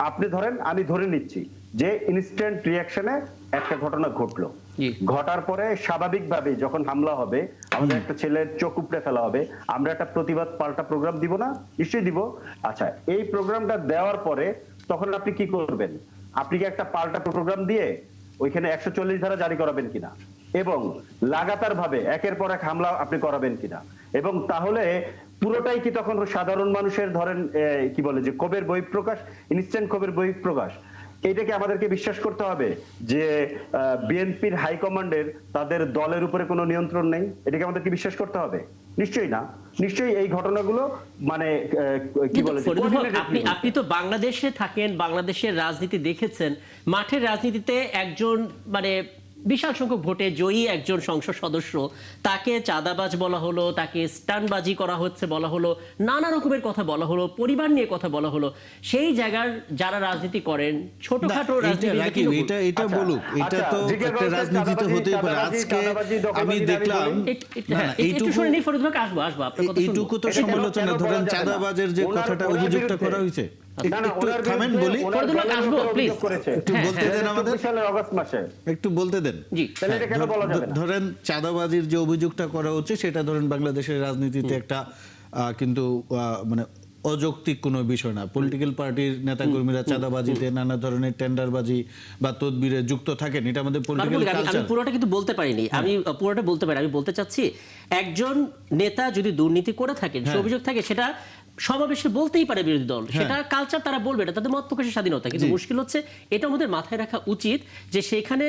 আপনি ধরেন, আমি ধরে নিচ্ছি যে ইনস্ট্যান্ট রিঅ্যাকশনে একটা ঘটনা ঘটলো, ঘটার পরে স্বাভাবিকভাবে যখন হামলা হবে, আমাদের একটা ছেলের চোখ উপড়ে ফেলা হবে, আমরা একটা প্রতিবাদ পাল্টা প্রোগ্রাম দিব না? নিশ্চয়ই দিব। আচ্ছা, এই প্রোগ্রামটা দেওয়ার পরে তখন আপনি কি করবেন? আপনি কি একটা পাল্টা প্রোগ্রাম দিয়ে ওইখানে 140 ধারা জারি করাবেন কিনা, এবং লাগাতার ভাবে একের পর এক হামলা আপনি করাবেন কিনা? এবং তাহলে পুরোটাই কি তখন সাধারণ মানুষের ধরেন কি বলে যে ক্ষোভের বহিঃপ্রকাশ, ইনস্ট্যান্ট ক্ষোভের বহিঃপ্রকাশ? এইটাকে আমাদেরকে বিশ্বাস করতে হবে যে বিএনপির হাইকমান্ডের তাদের দলের উপরে কোনো নিয়ন্ত্রণ নেই? এটাকে আমাদেরকে বিশ্বাস করতে হবে? নিশ্চয়ই না। নিশ্চয়ই এই ঘটনাগুলো মানে কি বলে, আপনি তো বাংলাদেশে থাকেন, বাংলাদেশের রাজনীতি দেখেছেন। মাঠের রাজনীতিতে একজন মানে বিশাল সংখ্যক ভোটে জয়ী একজন সংসদ সদস্য, তাকে চাঁদাবাজ বলা হলো, তাকে স্টানবাজি করা হচ্ছে বলা হলো, নানা রকমের কথা বলা হলো, পরিবার নিয়ে কথা বলা হলো। সেই জায়গার যারা রাজনীতি করেন, ছোটখাটো রাজনীতি, এটা বলুক, এটা তো একটা রাজনীতিতে হতেই পারে। আজকে আমি দেখলাম এইটুকু তো সমালোচনা, ধরেন চাঁদাবাজের যে কথাটা অভিযোগটা করা হয়েছে, একটু বলতে দেন। ধরেন চাঁদাবাজির যে অভিযোগটা করা হচ্ছে, সেটা ধরেন বাংলাদেশের রাজনীতিতে একটা কিন্তু মানে অযৌক্তিক কোনো বিষয় না। পলিটিক্যাল পার্টির নেতাকর্মীরা চাঁদাবাজিতে, নানা ধরনের টেন্ডারবাজি বা তদবিরে যুক্ত থাকেন, এটা আমাদের পলিটিক্যাল কালচার। আমি পুরোটা কিন্তু বলতে পারিনি, আমি পুরোটা বলতে পারি। আমি বলতে চাচ্ছি, একজন নেতা যদি দুর্নীতি করে থাকেন, সে অভিযোগ থাকে, সেটা সমাবেশে বলতেই পারে বিরোধী দল, সেটা কালচার, তারা বলবে, এটা তাদের মত প্রকাশের স্বাধীনতা। কিন্তু মুশকিল হচ্ছে, এটা আমাদের মাথায় রাখা উচিত যে সেখানে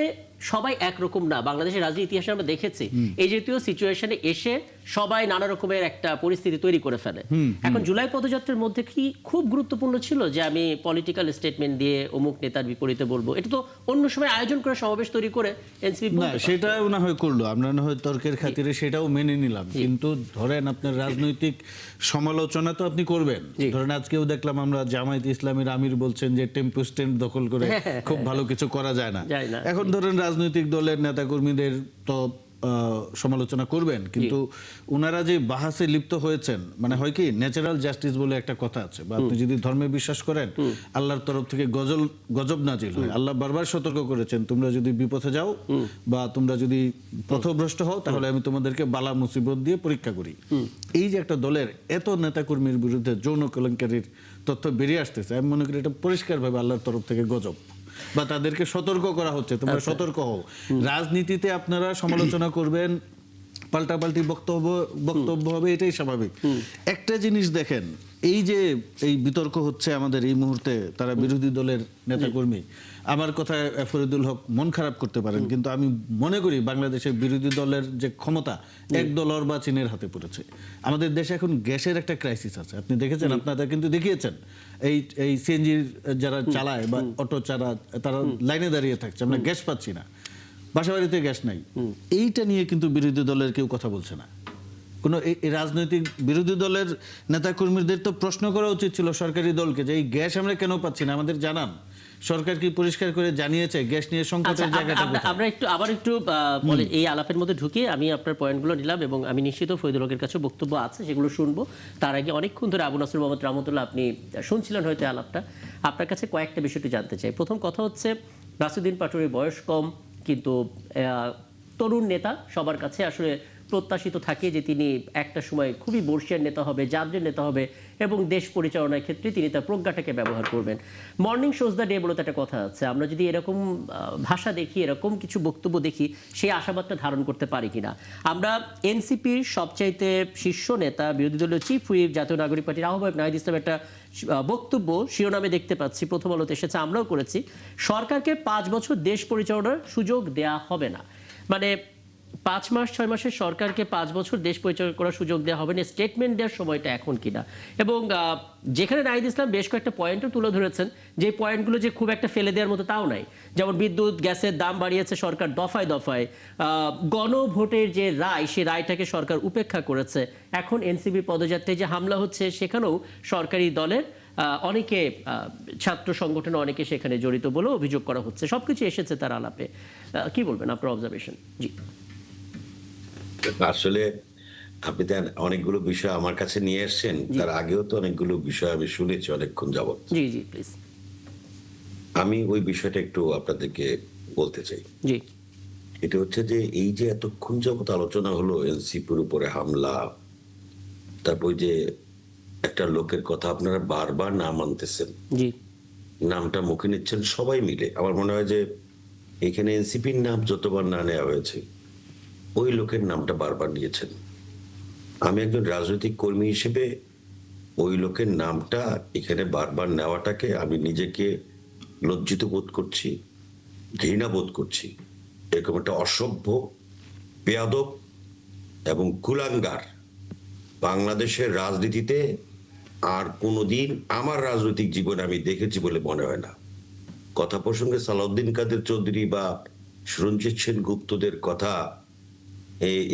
সবাই একরকম না। বাংলাদেশের রাজনীতি ইতিহাসে আমরা দেখেছি এই জাতীয় সিচুয়েশনে এসে সবাই নানা রকমের একটা পরিস্থিতি তৈরি করে ফেলে। এখন জুলাই পদযাত্রার মধ্যে কি খুব গুরুত্বপূর্ণ ছিল যে আমি পলিটিক্যাল স্টেটমেন্ট দিয়ে অমুক নেতার বিপরীতে বলবো? এটা তো অন্য সময় আয়োজন করে সমাবেশ তৈরি করে এনসিপি না, সেটাও না হয় করলো, আমরা না হয় তর্কের খাতিরে সেটাও মেনে নিলাম। কিন্তু ধরেন আপনার রাজনৈতিক সমালোচনা তো আপনি করবেন। ধরেন আজকেও দেখলাম আমরা জামায়াতে ইসলামীর আমির বলছেন যে টেম্পো স্ট্যান্ড দখল করে খুব ভালো কিছু করা যায় না। এখন ধরেন রাজনৈতিক দলের নেতাকর্মীদের তো সমালোচনা করবেন, কিন্তু ওনারা যে বাহাসে লিপ্ত হয়েছেন, মানে হয় কি ন্যাচারাল জাস্টিস বলে একটা কথা আছে, বা আপনি যদি ধর্মে বিশ্বাস করেন আল্লাহর তরফ থেকে গজব নাজিল হয়। আল্লাহ বারবার সতর্ক করেছেন, তোমরা যদি বিপথে যাও বা তোমরা যদি পথভ্রষ্ট হও তাহলে আমি তোমাদেরকে বালা মুসিবত দিয়ে পরীক্ষা করি। এই যে একটা দলের এত নেতাকর্মীর বিরুদ্ধে যৌন কেলেঙ্কারির তথ্য বেরিয়ে আসতেছে, আমি মনে করি এটা পরিষ্কারভাবে আল্লাহর তরফ থেকে গজব, বা তাদেরকে সতর্ক করা হচ্ছে, তোমরা সতর্ক হও। রাজনীতিতে আপনারা সমালোচনা করবেন, পাল্টাপাল্টি বক্তব্য হবে, এটাই স্বাভাবিক। একটা জিনিস দেখেন, এই যে এই বিতর্ক হচ্ছে আমাদের এই মুহূর্তে, তারা বিরোধী দলের নেতাকর্মী, আমার কথায় ফরিদুল হক মন খারাপ করতে পারেন, কিন্তু আমি মনে করি বাংলাদেশের বিরোধী দলের যে ক্ষমতা একদল অর্বাচীনের হাতে পড়েছে। আমাদের দেশে এখন গ্যাসের একটা ক্রাইসিস আছে, আপনি দেখেছেন, আপনারা কিন্তু দেখিয়েছেন, এই সিএনজির যারা চালায় বা অটো চালা, তারা লাইনে দাঁড়িয়ে থাকছে, আমরা গ্যাস পাচ্ছি না, বাসাবাড়িতে গ্যাস নাই। এইটা নিয়ে কিন্তু বিরোধী দলের কেউ কথা বলছে না। কোনো এই রাজনৈতিক বিরোধী দলের নেতাকর্মীদের তো প্রশ্ন করা উচিত ছিল সরকারি দলকে, যে এই গ্যাস আমরা কেন পাচ্ছি না, আমাদের জানান। সরকার কি পরিষ্কার করে জানিয়েছে গ্যাস নিয়ে সংকটের জায়গাটা কোথায়? আমরা একটু বলে এই আলাপের মধ্যে ঢুকে আমি আপনার পয়েন্টগুলো নিলাম, এবং আমি নিশ্চিত ফরিদুল হকের কাছে বক্তব্য আছে, সেগুলো শুনবো। তার আগে অনেকক্ষণ ধরে আবু নাসর মোহাম্মদ রহমতুল্লাহ আপনি শুনছিলেন হয়তো আলাপটা, আপনার কাছে কয়েকটা বিষয়টি জানতে চাই। প্রথম কথা হচ্ছে, নাসিরউদ্দিন পাটোয়ারির বয়স কম, কিন্তু তরুণ নেতা, সবার কাছে আসলে প্রত্যাশিত থাকে যে তিনি একটা সময় খুবই বর্ষিয়ার নেতা হবে, জাতীয় নেতা হবে, এবং দেশ পরিচালনার ক্ষেত্রে তিনি তার প্রজ্ঞাটাকে ব্যবহার করবেন। মর্নিং শোজ দ্য ডে বলে তো একটা কথা আছে, আমরা যদি এরকম ভাষা দেখি, এরকম কিছু বক্তব্য দেখি, সেই আশাবাদটা ধারণ করতে পারি কিনা। আমরা এনসিপির সবচাইতে শীর্ষ নেতা, বিরোধী দলীয় চিফ হুইপ, জাতীয় নাগরিক পার্টির আহ্বায়ক নাহিদ ইসলাম একটা বক্তব্য শিরোনামে দেখতে পাচ্ছি, প্রথম আলোতে এসেছে, আমরাও করেছি, সরকারকে 5 বছর দেশ পরিচালনার সুযোগ দেয়া হবে না। মানে 5 মাস 6 মাসের সরকারকে 5 বছর দেশ পরিচালনা করার সুযোগ দেওয়া হবে না, স্টেটমেন্ট দেওয়ার সময়টা এখন কিনা। এবং যেখানে নাহিদ ইসলাম বেশ কয়েকটা পয়েন্টও তুলে ধরেছেন, যে পয়েন্টগুলো যে খুব একটা ফেলে দেওয়ার মতো তাও নাই। যেমন বিদ্যুৎ গ্যাসের দাম বাড়িয়েছে সরকার দফায় দফায়, গণভোটের যে রায়, সেই রায়টাকে সরকার উপেক্ষা করেছে। এখন এনসিপি পদযাত্রায় যে হামলা হচ্ছে, সেখানেও সরকারি দলের অনেকে, ছাত্র সংগঠনে অনেকে সেখানে জড়িত বলে অভিযোগ করা হচ্ছে। সবকিছু এসেছে তার আলাপে। কি বলবেন আপনার অবজারভেশন? জি। আসলে আপনি অনেকগুলো বিষয় আমার কাছে নিয়ে এসেছেন, তার আগেও তো অনেকগুলো বিষয় আমি শুনেছি অনেকক্ষণ যাবত। জি জি প্লিজ। আমি ওই বিষয়টা একটু আপনাদেরকে বলতে চাই। জি। এটা হচ্ছে যে এই যে এতক্ষণ যাবত আলোচনা হলো এনসিপির উপরে হামলা, তারপর যে একটা লোকের কথা আপনারা বারবার নাম আনতেছেন, জি। নামটা মুখে নিচ্ছেন সবাই মিলে। আমার মনে হয় যে এখানে এনসিপির নাম যতবার না নেওয়া হয়েছে, ওই লোকের নামটা বারবার নিয়েছেন। আমি একজন রাজনৈতিক কর্মী হিসেবে ওই লোকের নামটা এখানে বারবার নেওয়াটাকে আমি নিজেকে লজ্জিত বোধ করছি, ঘৃণা বোধ করছি। এরকম একটা অসভ্য, বেয়াদব এবং কুলাঙ্গার বাংলাদেশের রাজনীতিতে আর কোনোদিন আমার রাজনৈতিক জীবনে আমি দেখেছি বলে মনে হয় না। কথা প্রসঙ্গে সালাউদ্দিন কাদের চৌধুরী বা সুরঞ্জিত সেন গুপ্তদের কথা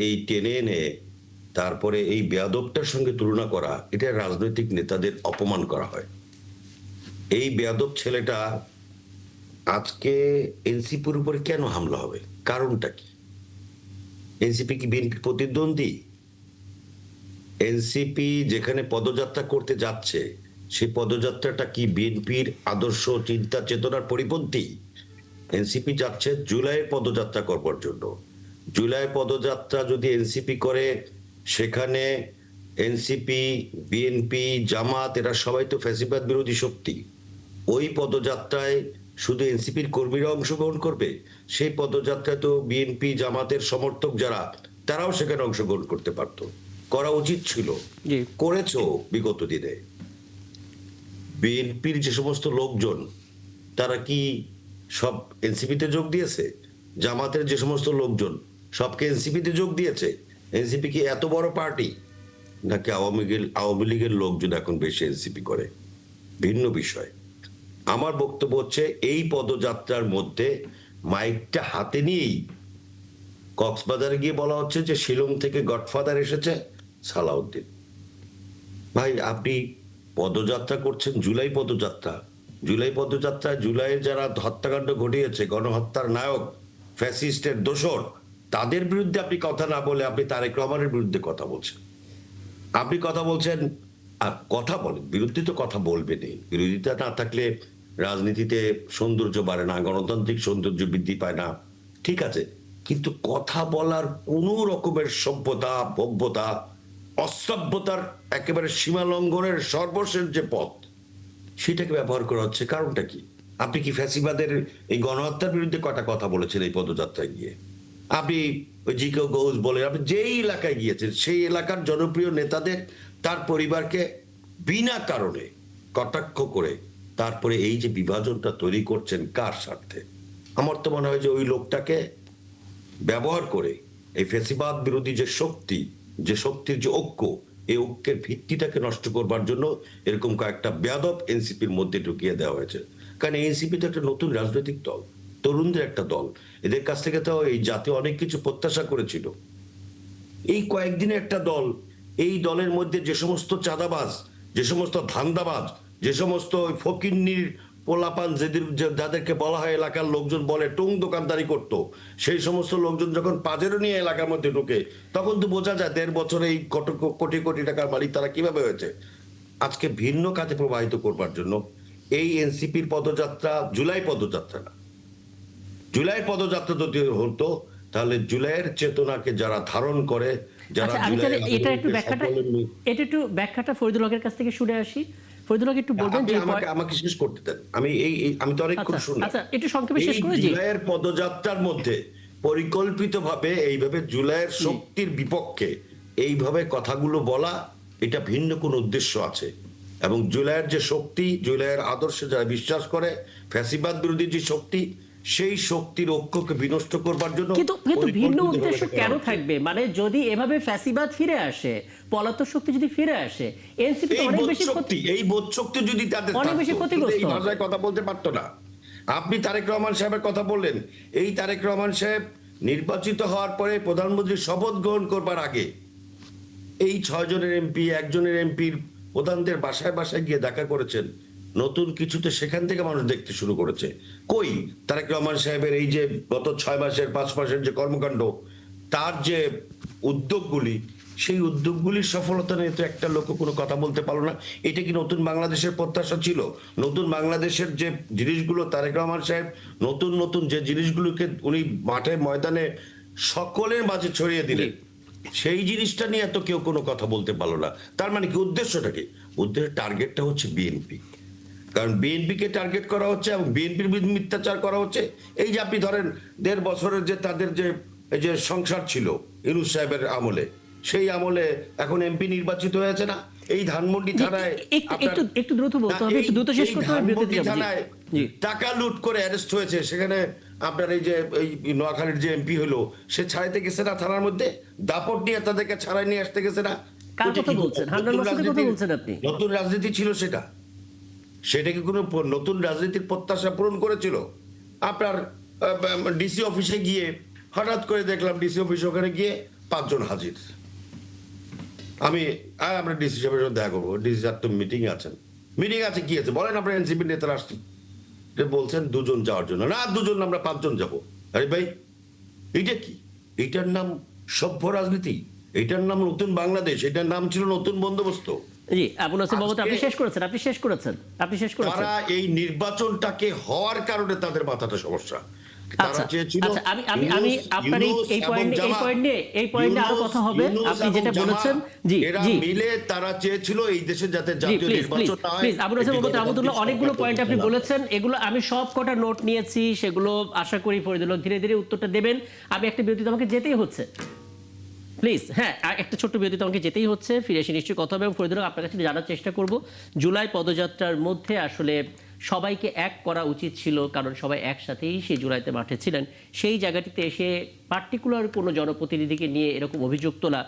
এই টেনে এনে তারপরে এই বেয়াদবটার সঙ্গে তুলনা করা, এটা রাজনৈতিক নেতাদের অপমান করা হয়। এই বেয়াদব ছেলেটা আজকে এনসিপির উপরে কেন হামলা হবে? কারণটা কি? এনসিপি কি বিএনপির প্রতিদ্বন্দ্বী? এনসিপি যেখানে পদযাত্রা করতে যাচ্ছে, সেই পদযাত্রাটা কি বিএনপির আদর্শ চিন্তা চেতনার পরিপন্থী? এনসিপি যাচ্ছে জুলাইয়ের পদযাত্রা করবার জন্য। জুলাই পদযাত্রা যদি এনসিপি করে, সেখানে এনসিপি, বিএনপি, জামাত, এরা সবাই তো ফ্যাসিবাদ বিরোধী শক্তি। ওই পদযাত্রায় শুধু এনসিপির কর্মীরা অংশগ্রহণ করবে? সেই পদযাত্রায় তো বিএনপি, জামাতের সমর্থক যারা, তারাও সেখানে অংশগ্রহণ করতে পারত, করা উচিত ছিল, করেছো বিগত দিনে। বিএনপির যে সমস্ত লোকজন, তারা কি সব এনসিপিতে যোগ দিয়েছে? জামাতের যে সমস্ত লোকজন, সবকে এনসিপিতে যোগ দিয়েছে? এনসিপি কি এত বড় পার্টি, নাকি আওয়ামী লীগের লোকজন এখন বেশি এনসিপি করে? ভিন্ন বিষয়। আমার বক্তব্য হচ্ছে, এই পদযাত্রার মধ্যে মাইকটা হাতে নিয়েই কক্সবাজারে গিয়ে বলা হচ্ছে যে শিলং থেকে গডফাদার এসেছে সালাউদ্দিন। ভাই, আপনি পদযাত্রা করছেন, জুলাই পদযাত্রা। জুলাই পদযাত্রায় জুলাইয়ের যারা হত্যাকাণ্ড ঘটিয়েছে, গণহত্যার নায়ক, ফ্যাসিস্টের দোসর, তাদের বিরুদ্ধে আপনি কথা না বলে আপনি তারেক রহমানের বিরুদ্ধে কথা বলছেন। আপনি কথা বলছেন, কথা বলেন, বিরুদ্ধে তো কথা বলবেনই। বিরোধিতা না থাকলে রাজনীতিতে সৌন্দর্য বাড়ে না, গণতান্ত্রিক সৌন্দর্য বৃদ্ধি পায় না, ঠিক আছে। কিন্তু কথা বলার কোনো রকমের সভ্যতা, ভব্যতা, অসভ্যতার একেবারে সীমা লঙ্ঘনের সর্বশেষ যে পথ, সেটাকে ব্যবহার করা হচ্ছে। কারণটা কি? আপনি কি ফ্যাসিবাদের এই গণহত্যার বিরুদ্ধে কটা কথা বলেছেন এই পদযাত্রায় গিয়ে? আপনি ওই জিকো ঘোষ বলে আপনি যেই এলাকায় গিয়েছেন সেই এলাকার জনপ্রিয় নেতাদের, তার পরিবারকে বিনা কারণে কটাক্ষ করে তারপরে এই যে বিভাজনটা তৈরি করছেন কার স্বার্থে? আমার তো মনে হয় যে ওই লোকটাকে ব্যবহার করে এই ফ্যাসিবাদ বিরোধী যে শক্তি, যে শক্তির যে ঐক্য, এই ঐক্যের ভিত্তিটাকে নষ্ট করবার জন্য এরকম কয়েকটা বেয়াদব এনসিপির মধ্যে ঢুকিয়ে দেওয়া হয়েছে। কারণ এনসিপি তো একটা নতুন রাজনৈতিক দল, তরুণদের একটা দল, এদের কাছ থেকে তো এই জাতি অনেক কিছু প্রত্যাশা করেছিল। এই কয়েকদিনের একটা দল, এই দলের মধ্যে যে সমস্ত চাঁদাবাজ, যে সমস্ত ধান্দাবাজ, যে সমস্ত ফকিন্নির পোলাপান, যাদেরকে বলা হয় এলাকার লোকজন বলে টুং দোকানদারি করতো, সেই সমস্ত লোকজন যখন পাজেরো নিয়ে এলাকার মধ্যে ঢুকে, তখন তো বোঝা যায় 1.5 বছরে এই কোটি কোটি টাকার মালিক তারা কিভাবে হয়েছে। আজকে ভিন্ন কাজে প্রবাহিত করবার জন্য এই এনসিপির পদযাত্রা, জুলাই পদযাত্রা না, জুলাইয়ের পদযাত্রা যদি হতো তাহলে জুলাইয়ের চেতনাকে যারা ধারণ করে, যারা আচ্ছা, আমি তাহলে এটা একটু ব্যাখ্যাটা ফরিদুল হকের কাছ থেকে শুনে আসি। ফরিদুল হক একটু বলবেন যে আমাকে শেষ করতে দেন। আমি তো অনেকক্ষণ শুনলাম। আচ্ছা, একটু সংক্ষেপে শেষ করে জি। জুলাইয়ের পদযাত্রার মধ্যে পরিকল্পিতভাবে এইভাবে জুলাইয়ের শক্তির বিপক্ষে এইভাবে কথাগুলো বলা, এটা ভিন্ন কোন উদ্দেশ্য আছে। এবং জুলাইয়ের যে শক্তি, জুলাইয়ের আদর্শে যারা বিশ্বাস করে, ফ্যাসিবাদ বিরোধী যে শক্তি, সেই শক্তির ঐক্যকে বিনষ্ট করবার জন্য কিন্তু ভিন্ন উদ্দেশ্য কেন থাকবে? মানে যদি এভাবে ফ্যাসিবাদ ফিরে আসে, পলাতক শক্তি যদি ফিরে আসে, এনসিপি তো অনেক বেশি ক্ষতি, এই বোধ শক্তি যদি তাদের অনেক বেশি ক্ষতিগ্রস্ত, এই ভাষায় কথা বলতে পারতো না। আপনি তারেক রহমান সাহেবের কথা বললেন, এই তারেক রহমান সাহেব নির্বাচিত হওয়ার পরে প্রধানমন্ত্রীর শপথ গ্রহণ করবার আগে এই 6 জনের এমপি, একজনের এমপির প্রধানদের বাসায় বাসায় গিয়ে দেখা করেছেন। নতুন কিছুতে সেখান থেকে মানুষ দেখতে শুরু করেছে। কই তারেক রহমান সাহেবের এই যে গত 6 মাসের 5 মাসের যে কর্মকাণ্ড, তার যে উদ্যোগগুলি, সেই উদ্যোগগুলির সফলতা নিয়ে তো একটা লোক কোনো কথা বলতে পারলো না। এটা কি নতুন বাংলাদেশের প্রত্যাশা ছিল? নতুন বাংলাদেশের যে জিনিসগুলো তারেক রহমান সাহেব নতুন নতুন যে জিনিসগুলোকে উনি মাঠে ময়দানে সকলের মাঝে ছড়িয়ে দিলেন, সেই জিনিসটা নিয়ে এত কেউ কোনো কথা বলতে পারলো না। তার মানে কি উদ্দেশ্যটা কি? উদ্দেশ্যের টার্গেটটা হচ্ছে বিএনপি। কারণ বিএনপিকে টার্গেট করা হচ্ছে এবং বিএনপির বিরুদ্ধে মিথ্যাচার করা হচ্ছে। এই যে আপনি ধরেন 1.5 বছরের যে তাদের যে এই যে সংসার ছিল ইউনূস সাহেবের আমলে, সেই আমলে এখন এমপি নির্বাচিত হয়েছে না এই ধানমন্ডি থানায়। একটু দ্রুত বলতে হবে, একটু দ্রুত শেষ করতে হবে। ধানমন্ডি থানায় টাকা লুট করে অ্যারেস্ট হয়েছে। সেখানে আপনার এই যে এই নোয়াখালীর যে এমপি হলো, সে ছাড়াইতে গেছে না থানার মধ্যে, দাপট নিয়ে তাদেরকে ছাড়াই নিয়ে আসতে গেছে না। কার কথা বলছেন? হান্নান মাসুদের কথা বলছেন আপনি? নতুন রাজনীতি ছিল সেটা, সেটাকে কোনো নতুন রাজনীতির প্রত্যাশা পূরণ করেছিল? আপনার ডিসি অফিসে গিয়ে হঠাৎ করে দেখলাম ডিসি অফিসে ওখানে গিয়ে 5 জন হাজির। আমরা ডিসি সাহেবের সাথে দেখা করবো। ডিসি সাহেব তো মিটিং আছেন। মিটিং আছে, কি আছে বলেন? আপনার এনসিপি নেতারা আসছেন, বলছেন 2 জন যাওয়ার জন্য। না 2 জন, আমরা 5 জন যাবো। আরে ভাই, এইটা কি? এইটার নাম সভ্য রাজনীতি? এইটার নাম নতুন বাংলাদেশ? এটার নাম ছিল নতুন বন্দোবস্ত। জি, আবু নাসির মোহাম্মদ, আপনি শেষ করেছেন। তারা এই নির্বাচনটাকে হওয়ার কারণে তাদের মাথাটা সমস্যা। আচ্ছা, আমি আপনার এই পয়েন্টে আরো কথা হবে। আপনি যেটা বলেছেন, জি জি, মিলে তারা চেয়েছিল এই দেশে যাতে জাতীয় নির্বাচন না হয়। প্লিজ আবু নাসির মোহাম্মদ রহমতুল্লাহ, অনেকগুলো পয়েন্ট আপনি বলেছেন, এগুলো আমি সব কটা নোট নিয়েছি, সেগুলো আশা করি ফরিদুল হক ধীরে ধীরে উত্তরটা দেবেন। আমি একটা বিরতিতে আমাকে যেতেই হচ্ছে, প্লিজ। হ্যাঁ, একটা ছোট্ট বিরতিতে আমাকে যেতেই হচ্ছে, ফিরে এসে নিশ্চয়ই কথা হবে। এবং ফরিদুল হক, আপনার কাছে জানার চেষ্টা করব, জুলাই পদযাত্রার মধ্যে আসলে সবাইকে এক করা উচিত ছিল, কারণ সবাই একসাথেই সেই জুলাইতে মাঠে ছিলেন। সেই জায়গাটিতে এসে পার্টিকুলার কোনো জনপ্রতিনিধিকে নিয়ে এরকম অভিযোগ তোলা,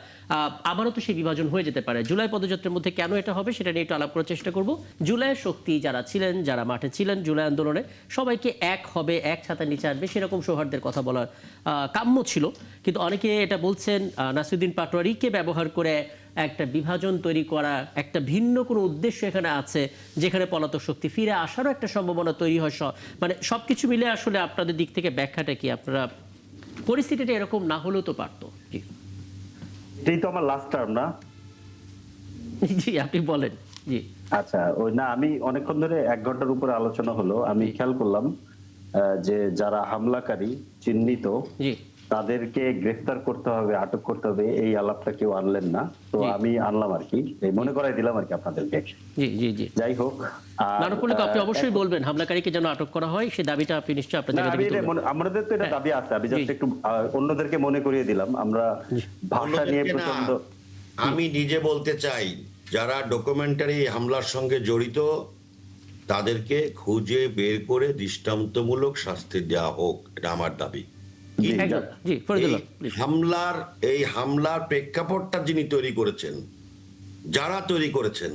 আবারও তো সেই বিভাজন হয়ে যেতে পারে। জুলাই পদযাত্রার মধ্যে কেন এটা হবে সেটা নিয়ে একটু আলাপ করার চেষ্টা করব। জুলাইয়ের শক্তি যারা ছিলেন, যারা মাঠে ছিলেন জুলাই আন্দোলনে, সবাইকে এক হবে, এক ছাতার নিচে আসবে, সেরকম সৌহার্দ্যের কথা বলার কাম্য ছিল। কিন্তু অনেকে এটা বলছেন নাসিরউদ্দিন পাটোয়ারিকে ব্যবহার করে একটা বিভাজন তৈরি করা, একটা ভিন্ন কোনো উদ্দেশ্য এখানে আছে, যেখানে পলাতক শক্তি ফিরে আসারও একটা সম্ভাবনা তৈরি হয়। মানে সবকিছু মিলে আসলে আপনাদের দিক থেকে ব্যাখ্যাটা কি? আপনারা পরিস্থিতিটা এরকম না হলেও তো পারতো। জি এটাই তো আমার লাস্ট টার্ম না? জি আপনি বলেন। জি আচ্ছা, ওই না, আমি অনেকক্ষণ ধরে 1 ঘন্টার উপরে আলোচনা হলো, আমি খেয়াল করলাম যে যারা হামলাকারী চিহ্নিত জি তাদেরকে গ্রেফতার করতে হবে, আটক করতে হবে, এই আলাপটা কেউ আনলেন না। তো জি। আমি আনলাম আর কি, এই মনে করাই দিলাম আর কি আপনাদেরকে। জি জি জি যাই হোক, আর না করলে তো আপনি অবশ্যই বলবেন হামলাকারীকে যেন আটক করা হয়, সেই দাবিটা আপনি নিশ্চয়ই আপনার না, জায়গা আমি থেকে তুলবেন। আমাদের তো এটা হ্যাঁ। দাবি আছে, আমি জাস্ট জি। একটু অন্যদেরকে মনে করিয়ে দিলাম। আমরা ভাষা নিয়ে অন্যদেরকে না, প্রচন্ড আমি নিজে বলতে চাই, যারা ডকুমেন্টারি হামলার সঙ্গে জড়িত তাদেরকে খুঁজে বের করে দৃষ্টান্তমূলক শাস্তি দেওয়া হোক, এটা আমার দাবি। জি, একদম জি ফরিদুল্লাহ প্লিজ। এই হামলার প্রেক্ষাপটটা যিনি তৈরি করেছেন, যারা তৈরি করেছেন,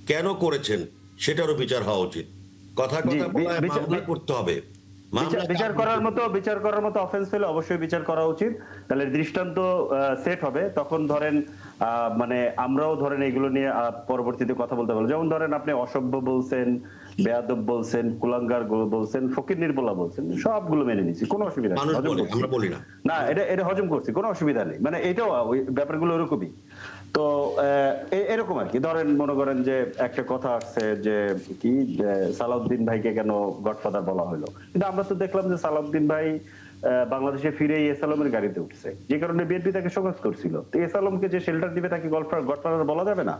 কেন করেছেন, সেটারও বিচার হওয়া উচিত। কথা জি, বলা বিচার- মামলা করতে হবে। বিচার করার মতো অফেন্স হলে অবশ্যই বিচার করা উচিত, তাহলে দৃষ্টান্ত সেট হবে। তখন ধরেন মানে আমরাও ধরেন এগুলো নিয়ে পরবর্তীতে কথা বলতে পারবো। যেমন ধরেন আপনি অসভ্য বলছেন, বেয়াদব বলছেন, কুলাঙ্গার বলছেন, ফকির নির্বলা বলছেন, সবগুলো মেনে নিচ্ছি, কোনো অসুবিধা নেই, মানুষ হজম বলে, করছি। আমরা বলি না। না, এটা হজম করছি, কোনো অসুবিধা নেই, মানে এটাও ওই ব্যাপারগুলো ওরকমই। তো এরকম আর কি, ধরেন মনে করেন যে একটা কথা আসছে যে কি সালাউদ্দিন ভাইকে কেন গডফাদার বলা হলো, কিন্তু আমরা তো দেখলাম যে সালাউদ্দিন ভাই বাংলাদেশে ফিরে এসালমের গাড়িতে উঠছে, যে কারণে বিএনপি তাকে সমাজ করছিল। তো এসালমকে যে শেল্টার দিবে তাকে গডফাদার বলা যাবে না?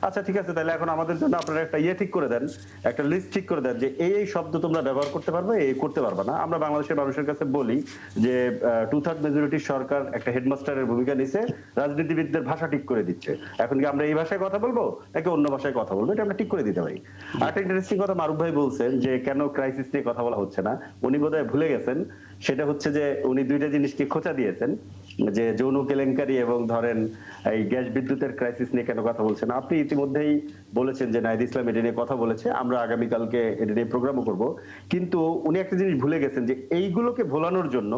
আচ্ছা ঠিক আছে, তাহলে এখন আমাদের জন্য আপনারা একটা ঠিক করে দেন, একটা লিস্ট ঠিক করে দেন যে এই শব্দ তোমরা ব্যবহার করতে পারবে, এই করতে পারবে না। আমরা বাংলাদেশের মানুষের কাছে বলি যে 2/3 মেজরিটির সরকার একটা হেডমাস্টারের ভূমিকা নিছে, রাজনীতিবিদদের ভাষা ঠিক করে দিচ্ছে। এখন কি আমরা এই ভাষায় কথা বলবো নাকি অন্য ভাষায় কথা বলবো, এটা আমরা ঠিক করে দিতে পারি। আরেকটা ইন্টারেস্টিং কথা মারুফ ভাই বলছেন যে কেন ক্রাইসিস নিয়ে কথা বলা হচ্ছে না, উনি বোধহয় ভুলে গেছেন। সেটা হচ্ছে যে উনি দুইটা জিনিসকে খোঁচা দিয়েছেন, যে যৌন কেলেঙ্কারি এবং ধরেন এই গ্যাস বিদ্যুতের ক্রাইসিস নিয়ে কেন কথা বলছেন। আপনি ইতিমধ্যেই বলেছেন যে নাহিদ ইসলাম এটা নিয়ে কথা বলেছে, আমরা আগামীকালকে এটা নিয়ে প্রোগ্রামও করব। কিন্তু উনি একটা জিনিস ভুলে গেছেন যে এইগুলোকে ভোলানোর জন্য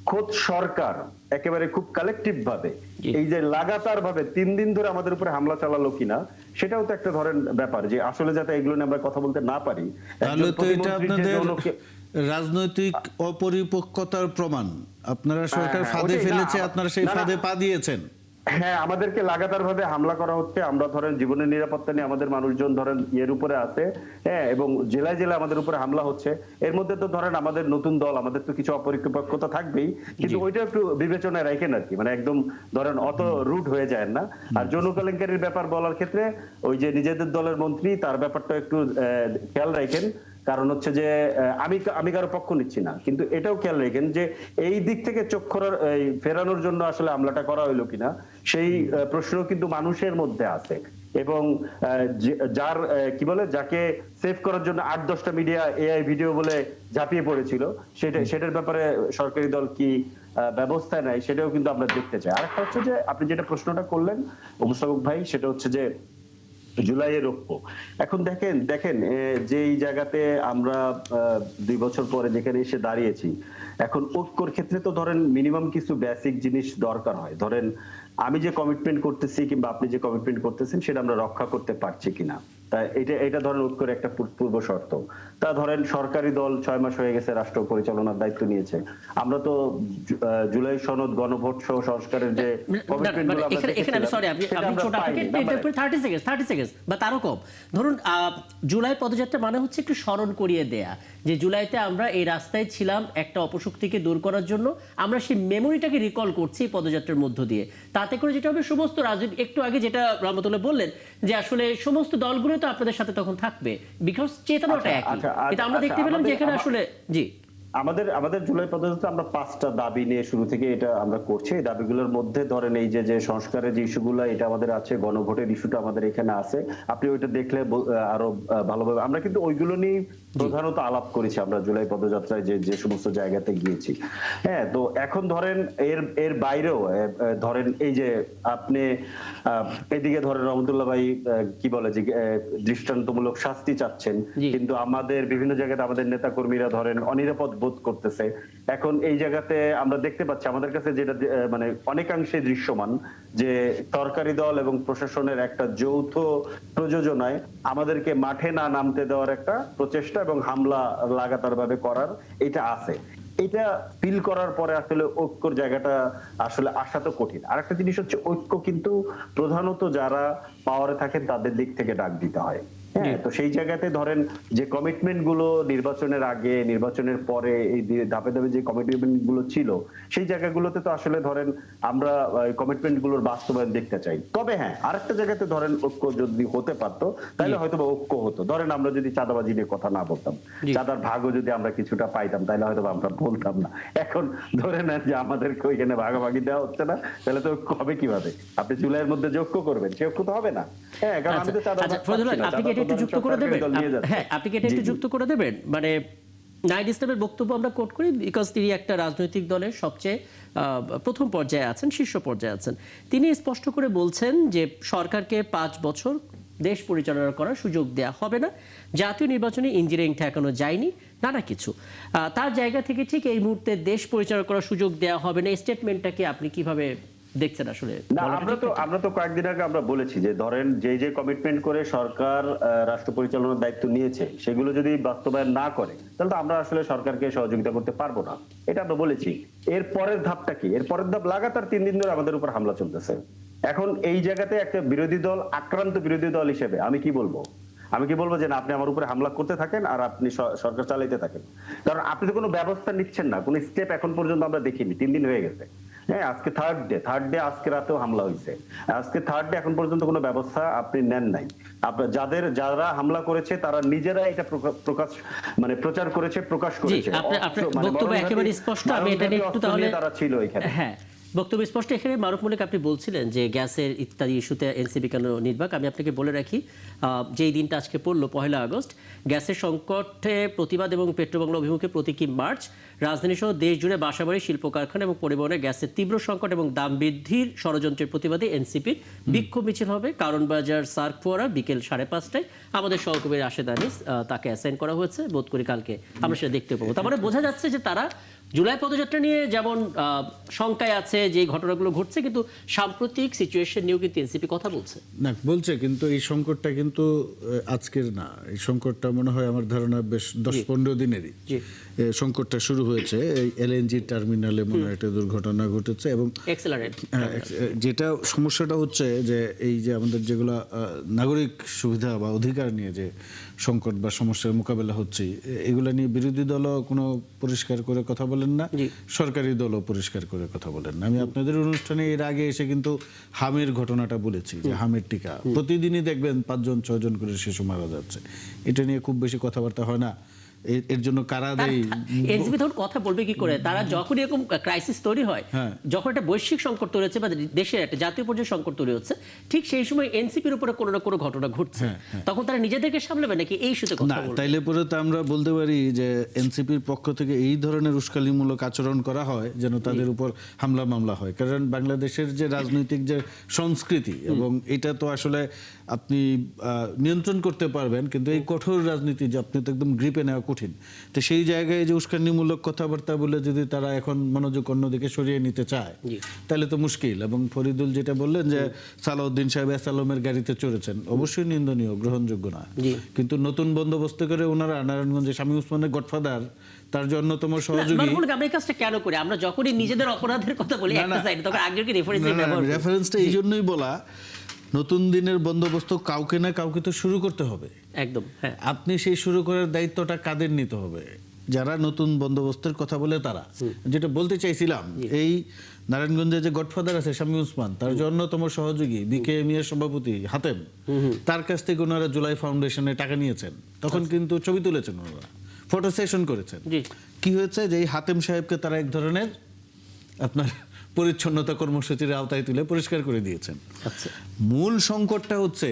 খোদ সরকার একেবারে খুব কালেকটিভ ভাবে এই যে লাগাতার ভাবে 3 দিন ধরে আমাদের উপরে হামলা চালালো কিনা, সেটাও তো একটা ধরেন ব্যাপার, যে আসলে যাতে এগুলো নিয়ে আমরা কথা বলতে না পারি। তাহলে তো এটা প্রতিমন্ত্রী যে আপনাদের রাজনৈতিক অপরিপক্কতার প্রমাণ। আপনারা সরকার হ্যাঁ, ফাঁদে ওটাই, ফেলেছে, না, আপনারা সেই না, না। ফাঁদে পা দিয়েছেন। হ্যাঁ, আমাদেরকে লাগাতার ভাবে হামলা করা হচ্ছে, আমরা ধরেন জীবনের নিরাপত্তা নিয়ে আমাদের মানুষজন ধরেন এর উপরে আছে, হ্যাঁ, এবং জেলায় জেলায় আমাদের উপরে হামলা হচ্ছে। এর মধ্যে তো ধরেন আমাদের নতুন দল, আমাদের তো কিছু অপরিপক্কতা থাকবেই, কিন্তু ওইটা একটু বিবেচনায় রাখেন আর কি, মানে একদম ধরেন অত রুট হয়ে যায় না। আর যৌন কেলেঙ্কারির ব্যাপার বলার ক্ষেত্রে ওই যে নিজেদের দলের মন্ত্রী, তার ব্যাপারটা একটু খেয়াল রাখেন। কারণ হচ্ছে যে আমি কারো পক্ষ নিচ্ছি না, কিন্তু এটাও খেয়াল রাখেন যে এই দিক থেকে চোখ ফেরানোর জন্য আসলে হামলাটা করা হইলো কিনা, সেই প্রশ্ন কিন্তু মানুষের মধ্যে আছে। এবং যার কি বলে, যাকে সেভ করার জন্য 8-10টা মিডিয়া এআই ভিডিও বলে ঝাঁপিয়ে পড়েছিল, সেটার ব্যাপারে সরকারি দল কি ব্যবস্থা নেয়, সেটাও কিন্তু আমরা দেখতে চাই। আরেকটা হচ্ছে যে আপনি যেটা প্রশ্নটা করলেন উপস্থাপক ভাই, সেটা হচ্ছে যে জুলাইয়ের ঐক্য। এখন দেখেন যে এই জায়গাতে আমরা 2 বছর পরে যেখানে এসে দাঁড়িয়েছি, এখন ঐক্যর ক্ষেত্রে তো ধরেন মিনিমাম কিছু বেসিক জিনিস দরকার হয়। ধরেন আমি যে কমিটমেন্ট করতেছি কিংবা আপনি যে কমিটমেন্ট করতেছেন, সেটা আমরা রক্ষা করতে পারছি কিনা, তা এটা ধরেন ঐক্যের একটা পূর্ব শর্ত। তা ধরেন সরকারি দল 6 মাস হয়ে গেছে রাষ্ট্র পরিচালনার দায়িত্ব নিয়েছে, আমরা তো জুলাই সনদ, গণভোট সহ সংস্কারের যে কমিটমেন্টগুলো আমরা এখানে আমি সরি, আমি ছোট আপনাকে 30 সেকেন্ড বা তারও কম। ধরুন জুলাই পদযাত্রা মানে হচ্ছে একটু স্মরণ করিয়ে দেয়া যে জুলাইতে আমরা এই রাস্তায় ছিলাম একটা অপশক্তিকে দূর করার জন্য, আমরা সেই মেমোরিটাকে রিকল করছি এই পদযাত্রার মধ্য দিয়ে। তাতে করে যেটা হবে, সমস্ত রাজনীতি, একটু আগে যেটা রহমতুল্লাহ বললেন যে আসলে সমস্ত দলগুলো তো আপনাদের সাথে তখন থাকবে, বিকজ চেতনাটা একই। কিন্তু আমরা দেখতে পেলাম যে এখানে আসলে জি আমাদের জুলাই পদযাত্রা আমরা 5টা দাবি নিয়ে শুরু থেকে এটা আমরা করছি। এই দাবিগুলোর মধ্যে ধরেন এই যে সংস্কারের যে ইস্যুগুলো, এটা আমাদের আছে, গণভোটের ইস্যুটা আমাদের এখানে আছে, আপনি ওইটা দেখলে আরো ভালোভাবে, আমরা কিন্তু ওইগুলো নিয়ে প্রধানত আলাপ করেছি আমরা জুলাই পদযাত্রায় যে সমস্ত জায়গাতে গিয়েছি। হ্যাঁ, তো এখন ধরেন এর বাইরেও ধরেন এই যে আপনি এদিকে ধরেন রহমতুল্লাহ ভাই কি বলে যে দৃষ্টান্তমূলক শাস্তি চাচ্ছেন, কিন্তু আমাদের বিভিন্ন জায়গাতে আমাদের নেতা কর্মীরা ধরেন অনিরাপদ বোধ করতেছে। এখন এই জায়গাতে আমরা দেখতে পাচ্ছি আমাদের কাছে যেটা মানে অনেকাংশে দৃশ্যমান, যে সরকারি দল এবং প্রশাসনের একটা যৌথ প্রযোজনায় আমাদেরকে মাঠে না নামতে দেওয়ার একটা প্রচেষ্টা এবং হামলা লাগাতার ভাবে করার এটা আছে। এটা ফিল করার পরে আসলে ঐক্যর জায়গাটা আসলে আসা তো কঠিন। আরেকটা জিনিস হচ্ছে ঐক্য কিন্তু প্রধানত যারা পাওয়ারে থাকেন তাদের দিক থেকে ডাক দিতে হয়। হ্যাঁ, তো সেই জায়গাতে ধরেন যে কমিটমেন্ট গুলো নির্বাচনের আগে নির্বাচনের পরে এই ধাপে ধাপে যে কমিটমেন্ট গুলো ছিল সেই জায়গাগুলোতে তো আসলে ধরেন আমরা কমিটমেন্ট গুলোর বাস্তবায়ন দেখতে চাই। তবে হ্যাঁ, আরেকটা জায়গাতে ধরেন ঐক্য যদি হতে পারতো তাহলে হয়তো বা ঐক্য হতো। ধরেন আমরা যদি চাঁদাবাজি নিয়ে কথা না বলতাম, চাঁদার ভাগও যদি আমরা কিছুটা পাইতাম তাহলে হয়তো আমরা বলতাম না। এখন ধরে নেন যে আমাদেরকে ওইখানে ভাগাভাগি দেওয়া হচ্ছে না, তাহলে তো ঐক্য হবে কিভাবে? আপনি জুলাইয়ের মধ্যে যে ঐক্য করবেন সে ঐক্য তো হবে না। হ্যাঁ, কারণ আমি তো চাঁদা আপনি কি এটা একটু যুক্ত করে দেবেন? হ্যাঁ, আপনি কি এটা একটু যুক্ত করে দেবেন? মানে নাহিদ ইসলামের বক্তব্য আমরা কোট করি বিকজ তিনি একটা রাজনৈতিক দলের সবচেয়ে প্রথম পর্যায়ে আছেন, শীর্ষ পর্যায়ে আছেন। তিনি স্পষ্ট করে বলছেন যে সরকারকে 5 বছর দেশ পরিচালনা করার সুযোগ দেয়া হবে না, জাতীয় নির্বাচনে ইঞ্জিনিয়ারিং ঠেকানো যায়নি, নানা কিছু। তার জায়গা থেকে ঠিক এই মুহূর্তে দেশ পরিচালনা করার সুযোগ দেয়া হবে না, এই স্টেটমেন্টটাকে আপনি কিভাবে দেখছেন আসলে? না, আমরা তো কয়েকদিন আগে আমরা বলেছি যে ধরেন যে কমিটমেন্ট করে সরকার রাষ্ট্র পরিচালনার দায়িত্ব নিয়েছে সেগুলো যদি বাস্তবায়ন না করে তাহলে তো আমরা আসলে সরকারকে সহযোগিতা করতে পারবো না, এটা আমরা বলেছি। এর পরের ধাপটা কি? এর পরের ধাপ লাগাতার 3 দিন ধরে আমাদের উপর হামলা চলতেছে। এখন এই জায়গাতে একটা বিরোধী দল, আক্রান্ত বিরোধী দল হিসেবে আমি কি বলবো যে না, আপনি আমার উপরে হামলা করতে থাকেন আর আপনি সরকার চালাইতে থাকেন। কারণ আপনি তো কোনো ব্যবস্থা নিচ্ছেন না, কোনো স্টেপ এখন পর্যন্ত আমরা দেখিনি। 3 দিন হয়ে গেছে। হ্যাঁ, আজকে থার্ড ডে, আজকে রাতেও হামলা হয়েছে। আজকে থার্ড ডে, এখন পর্যন্ত কোনো ব্যবস্থা আপনি নেন নাই। আপনার যারা হামলা করেছে তারা নিজেরা এটা প্রচার করেছে, প্রকাশ করেছে। বক্তব্য একেবারে স্পষ্ট। আমি এটা নিয়ে একটু তাহলে তারা ছিল এখানে। হ্যাঁ, বক্তব্য স্পষ্ট। এখানে মারুফ মল্লিক, আপনি বলছিলেন যে গ্যাসের ইত্যাদি ইস্যুতে এনসিপি কেন নির্বাক। আমি আপনাকে বলে রাখি, যেই দিনটা আজকে পড়লো 1 আগস্ট, গ্যাসের সংকটে প্রতিবাদ এবং পেট্রোবাংলা অভিমুখে প্রতীকী মার্চ, রাজধানী সহ দেশ জুড়ে বাসাবাড়ি, শিল্প কারখানা এবং পরিবহনে গ্যাসের তীব্র সংকট এবং দাম বৃদ্ধির ষড়যন্ত্রের প্রতিবাদে এনসিপির বিক্ষোভ মিছিল হবে কারণবাজার সার্ক ফোয়ারা বিকেল 5:30টায়। আমাদের সহকর্মী রাশেদ আনিস, তাকে অ্যাসাইন করা হয়েছে, বোধ করি কালকে আমরা সেটা দেখতে পাবো। তার মানে বোঝা যাচ্ছে যে তারা জুলাই পদযাত্রা নিয়ে যেমন শঙ্কায় আছে যে ঘটনাগুলো ঘটছে, কিন্তু সাম্প্রতিক সিচুয়েশন নিয়েও কিন্তু এনসিপি কথা বলছে। না, বলছে, কিন্তু এই সংকটটা কিন্তু আজকের না। এই সংকটটা মনে হয় আমার ধারণা বেশ 10-15 দিনেরই সংকটটা শুরু হয়েছে। এই এলএনজি টার্মিনালে মনে হয় একটা দুর্ঘটনা ঘটেছে এবং যেটা সমস্যাটা হচ্ছে যে এই যে আমাদের যেগুলো নাগরিক সুবিধা বা অধিকার নিয়ে যে সংকট বা সমস্যার মোকাবেলা হচ্ছে, এগুলা নিয়ে বিরোধী দলও কোনো পরিষ্কার করে কথা বলেন না, সরকারি দলও পরিষ্কার করে কথা বলেন না। আমি আপনাদের অনুষ্ঠানে এর আগে এসে কিন্তু হামের ঘটনাটা বলেছি যে হামের টিকা প্রতিদিনই দেখবেন 5-6 জন করে শিশু মারা যাচ্ছে। এটা নিয়ে খুব বেশি কথাবার্তা হয় না। এর জন্য কারা দেয়? এনসিপি তখন কথা বলবে কি করে? তারা যখন এরকম ক্রাইসিস তৈরি হয়, যখন একটা বৈশ্বিক সংকট তৈরি হচ্ছে বা দেশের একটা জাতীয় পর্যায়ে সংকট তৈরি হচ্ছে, ঠিক সেই সময় এনসিপির উপরে কোনো না কোনো ঘটনা ঘটছে, তখন তারা নিজেদেরকে সামলাবে নাকি এই ইস্যুতে কথা বলবে? তাইলে পরে তো আমরা বলতে পারি যে এনসিপির পক্ষ থেকে এই ধরনের উস্কানিমূলক আচরণ করা হয় যেন তাদের উপর হামলা মামলা হয়। কারণ বাংলাদেশের যে রাজনৈতিক যে সংস্কৃতি, এবং এটা তো আসলে আপনি নিয়ন্ত্রণ করতে পারবেন, কিন্তু এই কঠোর রাজনীতি যে আপনি তো একদম গ্রিপে নেওয়া কঠিন। তো সেই জায়গায় যে উস্কানিমূলক কথাবার্তা বলে যদি তারা এখন মনোযোগ অন্যদিকে সরিয়ে নিতে চায় তাহলে তো মুশকিল। এবং ফরিদুল যেটা বললেন যে সালাউদ্দিন সাহেব এসালমের গাড়িতে চড়েছেন, অবশ্যই নিন্দনীয়, গ্রহণযোগ্য না। কিন্তু নতুন বন্দোবস্ত করে ওনারা নারায়ণগঞ্জে স্বামী উসমানের গডফাদার, তার যে অন্যতম সহযোগী। আমরা এই কাজটা কেন করি? আমরা যখনই নিজেদের অপরাধের কথা বলি একটা সাইড, তখন আগের কি রেফারেন্সটা এই জন্যই বলা, নতুন দিনের বন্দোবস্ত কাউকে না কাউকে তো শুরু করতে হবে। একদম, হ্যাঁ। আপনি সেই শুরু করার দায়িত্বটা কাদের নিতে হবে? যারা নতুন বন্দোবস্তের কথা বলে তারা। যেটা বলতে চাইছিলাম, এই নারায়ণগঞ্জে যে গডফাদার আছে স্বামী উসমান, তার যে অন্যতম সহযোগী বিকেএম এর সভাপতি হাতেম, তার কাছ থেকে ওনারা জুলাই ফাউন্ডেশনে টাকা নিয়েছেন। তখন কিন্তু ছবি তুলেছেন, ওনারা ফটো সেশন করেছেন। কি হয়েছে যে এই হাতেম সাহেবকে তারা এক ধরনের আপনার পরিচ্ছন্নতা কর্মসূচির আওতায় তুলে পরিষ্কার করে দিয়েছেন। মূল সংকটটা হচ্ছে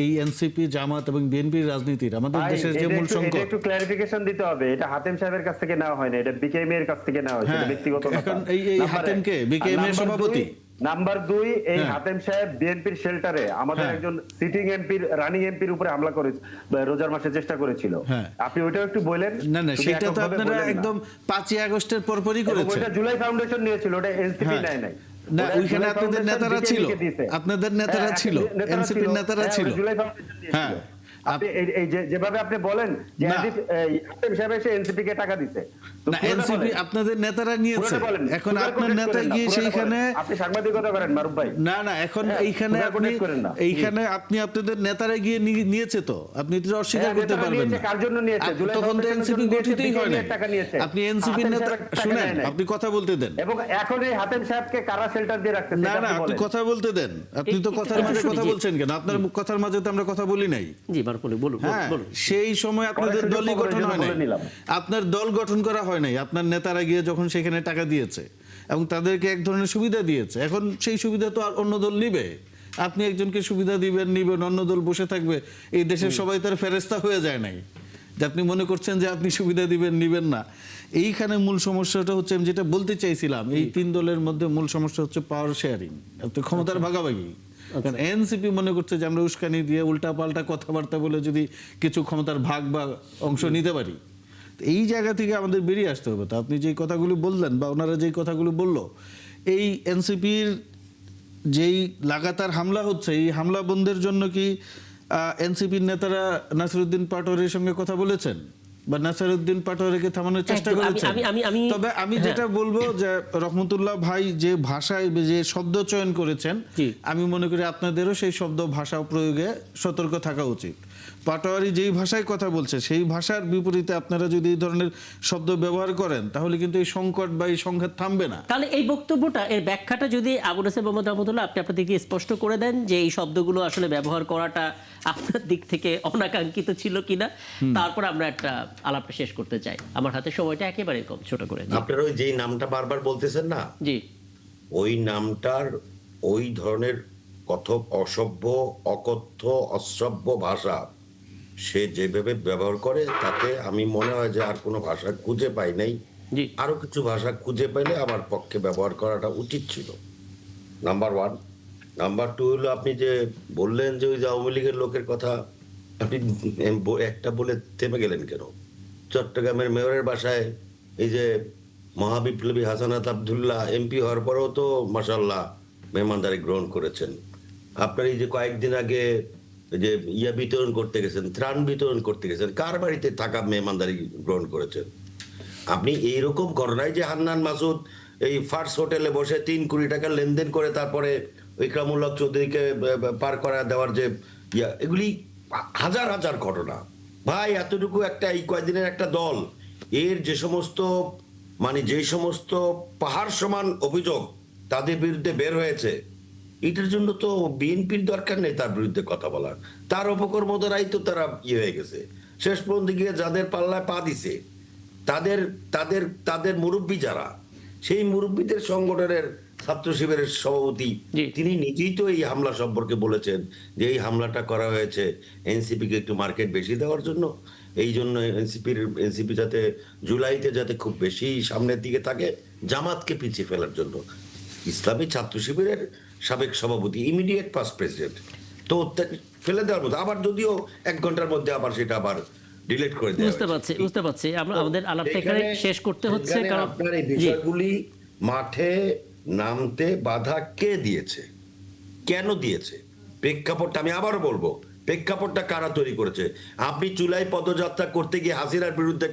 এই এনসিপি, জামাত এবং বিএনপির রাজনীতির, আমাদের দেশের যে মূল সংকট। একটু ক্লারিফিকেশন দিতে হবে, এটা হাতেম সাহেবের কাছ থেকে নেওয়া হয় না, এটা বিকেএম এর কাছ থেকে নেওয়া হয়েছে, এটা ব্যক্তিগত কথা। এখন এই হাতেমকে বিকেএম এর সভাপতি। নাম্বার 2, এই হাতেম সাহেব বিএনপির শেল্টারে আমাদের একজন সিটিং এমপির, রানিং এমপির উপরে হামলা করে রোজার মাসে চেষ্টা করেছিল। আপনি ওইটাও একটু বলেন। না, সেটা তো আপনারা একদম 5 আগস্টের পরপরই করেছেন। ওটা জুলাই ফাউন্ডেশন নিয়েছিল, ওটা এনসিপি নেয় নাই। না, ওইখানে আপনাদের নেতারা ছিল, আপনাদের নেতারা ছিল, এনসিপির নেতারা ছিল। হ্যাঁ, আপনি এই যেভাবে আপনি বলেন যে না। হাতেম সাহেব এসে এনসিপি কে টাকা দিছে, তো না, পুরোটা এনসিপি বলেন। আপনাদের নেতারা নিয়েছে, পুরোটা বলেন। এখন সুগার আপনার কোটেড নেতা করেন না, গিয়ে পুরোটা সেইখানে বলেন। আপনি সাংবাদিকতা করেন মারুফ ভাই। না এখন হ্যাঁ, এইখানে সুগার আপনি কোটেড করেন না। এইখানে আপনি আপনাদের নেতারা গিয়ে নিয়েছে তো আপনি তো অস্বীকার হ্যাঁ, করতে নেতারা পারবেন নিয়েছে, না। কার জন্য নিয়েছে? আপনি জুলাই তখন তো ফাউন্ডেশনের এনসিপি জন্য নিয়েছে, গঠিতই হয় না। বিজেপির টাকা নিয়েছে। আপনি এনসিপি হাতেম নেতা সাহেবের টাকা শুনেন, নেয় নাই। আপনি কথা বলতে দেন। এবং এখন এই হাতেম সাহেবকে কারা শেল্টার দিয়ে রাখতেছে? না না, আপনি কথা বলতে দেন। আপনি তো কথার মাঝে কথা বলছেন কেন? আপনার কথার মাঝে তো আমরা কথা বলি নাই। জি মারুফ আলী বলুন হ্যাঁ, বলুন। সেই সময় আপনাদের সুযোগ দলই পাবো, গঠন এই জন্য হয় নাই, বলে নিলাম। আপনার দল গঠন করা হয় নাই। আপনার নেতারা গিয়ে যখন সেখানে টাকা দিয়েছে এবং তাদেরকে এক ধরনের সুবিধা দিয়েছে, এখন সেই সুবিধা তো আর অন্য দল নিবে। আপনি একজনকে সুবিধা নিবেন, অন্য দল বসে থাকবে। এই দেশের সবাই তার ফেরেস্তা হয়ে যায় নাই যে আপনি মনে করছেন যে আপনি সুবিধা নিবেন না। এইখানে মূল সমস্যাটা হচ্ছে, আমি যেটা বলতে চাইছিলাম, এই তিন দলের মধ্যে মূল সমস্যা হচ্ছে পাওয়ার শেয়ারিং, ক্ষমতার ভাগাভাগি। কারণ এনসিপি মনে করছে যে আমরা উস্কানি দিয়ে উল্টা পাল্টা কথাবার্তা বলে যদি কিছু ক্ষমতার ভাগ বা অংশ নিতে পারি, এই জায়গা থেকে আমাদের বেরিয়ে আসতে হবে। তো আপনি যেই কথাগুলো বললেন বা ওনারা যেই কথাগুলো বললো, এই এনসিপির যেই লাগাতার হামলা হচ্ছে, এই হামলা বন্ধের জন্য কি এনসিপির নেতারা নাসিরউদ্দিন পাটোয়ারির সঙ্গে কথা বলেছেন বা নাসিরউদ্দিন পাটোয়ারিকে থামানোর চেষ্টা একদম, করেছেন? আমি- তবে আমি যেটা বলবো যে রহমতুল্লাহ ভাই যে ভাষায় যে শব্দ চয়ন করেছেন, জি। আমি মনে করি আপনাদেরও সেই শব্দ ভাষা প্রয়োগে সতর্ক থাকা উচিত। পাটোয়ারি যেই ভাষায় কথা বলছে সেই ভাষার বিপরীতে আপনারা যদি এই ধরনের শব্দ ব্যবহার করেন, তাহলে কিন্তু এই সংকট বা এই সংঘাত থামবে না। তাহলে এই বক্তব্যটা, এর ব্যাখ্যাটা যদি আবু নাসের মোহাম্মদ রহমতুল্লাহ আপনি আপনাদেরকে স্পষ্ট করে দেন যে এই শব্দগুলো আসলে ব্যবহার করাটা আপনার দিক থেকে অনাকাঙ্ক্ষিত ছিল কিনা, তারপর আমরা একটা আলাপটা শেষ করতে চাই। আমার হাতে সময়টা একেবারে কম, ছোট করে। জি। আপনার ওই যেই নামটা বারবার বলতেছেন না, জি ওই নামটার ওই ধরনের অসভ্য, অকথ্য, অশ্রব্য ভাষা সে যেভাবে ব্যবহার করে, তাতে আমি মনে হয় যে আর কোনো ভাষা খুঁজে পাই নাই। জি আরো কিছু ভাষা খুঁজে পেলে আমার পক্ষে ব্যবহার করাটা উচিত ছিল, নাম্বার ওয়ান। নাম্বার টু হলো, আপনি যে বললেন যে ওই যে আওয়ামী লীগের লোকের কথা, আপনি একটা বলে থেমে গেলেন কেন? চট্টগ্রামের মেয়রের বাসায় এই যে মহাবিপ্লবী হাসানাত আব্দুল্লাহ এমপি হওয়ার পরেও তো মাশাআল্লাহ মেহমানদারি গ্রহণ করেছেন। আপনার এই যে কয়েকদিন আগে যে বিতরণ করতে গেছেন, ত্রাণ বিতরণ করতে গেছেন, কার বাড়িতে থাকা মেহমানদারি গ্রহণ করেছেন? আপনি এইরকম ঘটনায় যে হান্নান মাসুদ এই ফার্স্ট হোটেলে বসে 3 কোটি টাকা লেনদেন করে তারপরে ইকরামুল্লাহ চৌধুরীকে পার করা দেওয়ার যে এগুলি হাজার হাজার ঘটনা ভাই। এতটুকু একটা এই কয়েকদিনের একটা দল, এর যে সমস্ত যে সমস্ত পাহাড় সমান অভিযোগ তাদের বিরুদ্ধে বের হয়েছে, এটার জন্য তো বিএনপির দরকার নেই তার বিরুদ্ধে কথা বলার। তার উপকর্মতারাই তো তারা হয়ে গেছে। শেষ পর্যন্ত গিয়ে যাদের পাল্লায় পা দিছে, তাদের তাদের তাদের মুরব্বী যারা, সেই মুরব্বীদের সংগঠনের ছাত্র শিবিরের সভাপতি, তিনি নিজেই তো এই হামলা সম্পর্কে বলেছেন যে এই হামলাটা করা হয়েছে এনসিপি কে একটু মার্কেট বেশি দেওয়ার জন্য, এই জন্য এনসিপি যাতে জুলাইতে যাতে খুব বেশি সামনের দিকে থাকে, জামাতকে পিছিয়ে ফেলার জন্য। ইসলামী ছাত্র শিবিরের সাবেক সভাপতি, ইমিডিয়েট পাস্ট প্রেসিডেন্ট, তো ফেলে দেওয়ার মতো। আবার যদিও 1 ঘন্টার মধ্যে আবার সেটা আবার ডিলিট করে দেওয়া হয়েছে। বুঝতে পারছি। আমরা আমাদের আলাপটা এখানে শেষ করতে হচ্ছে, কারণ আপনার এই বিষয়গুলি মাঠে নামতে বাধা কে দিয়েছে, কেন দিয়েছে, প্রেক্ষাপটটা আমি আবারও বলবো, প্রেক্ষাপটটা কারা তৈরি করেছে? আপনি চুলাই পদযাত্রা করতে গিয়ে হাসিনার বিরুদ্ধে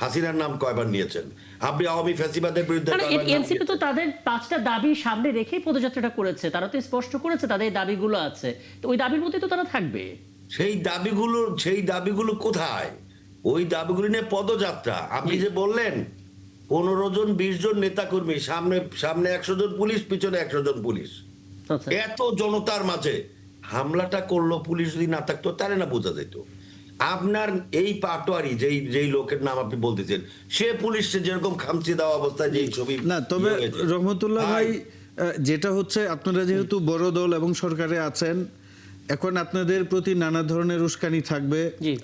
হাসিনার নাম কয়বার নিয়েছেন? আপনি আওয়ামী ফ্যাসিবাদের বিরুদ্ধে এনসিপি তো তাদের 5টা দাবি সামনে রেখে পদযাত্রাটা করেছে, তারা তো স্পষ্ট করেছে তাদের দাবিগুলো আছে, তো ওই দাবির মধ্যে তো তারা থাকবে। সেই দাবিগুলো কোথায়? ওই দাবিগুলো নিয়ে পদযাত্রা। আপনি যে বললেন 15 জন 20 জন নেতাকর্মী, সামনে 100 জন পুলিশ, পিছনে 100 জন পুলিশ, এত জনতার মাঝে হামলাটা করলো। পুলিশ যদি না থাকতো তাহলে না বোঝা যেত। আপনার এই পাটোয়ারি যেই লোকের নাম আপনি বলতেছেন, সে পুলিশে যেরকম খামচি দেওয়া অবস্থায় যেই ছবি না, তবে রহমতুল্লাহ ভাই, যেটা হচ্ছে আপনারা যেহেতু বড় দল এবং সরকারে আছেন, এখন আপনাদের প্রতি নানা ধরনের উস্কানি থাকবে,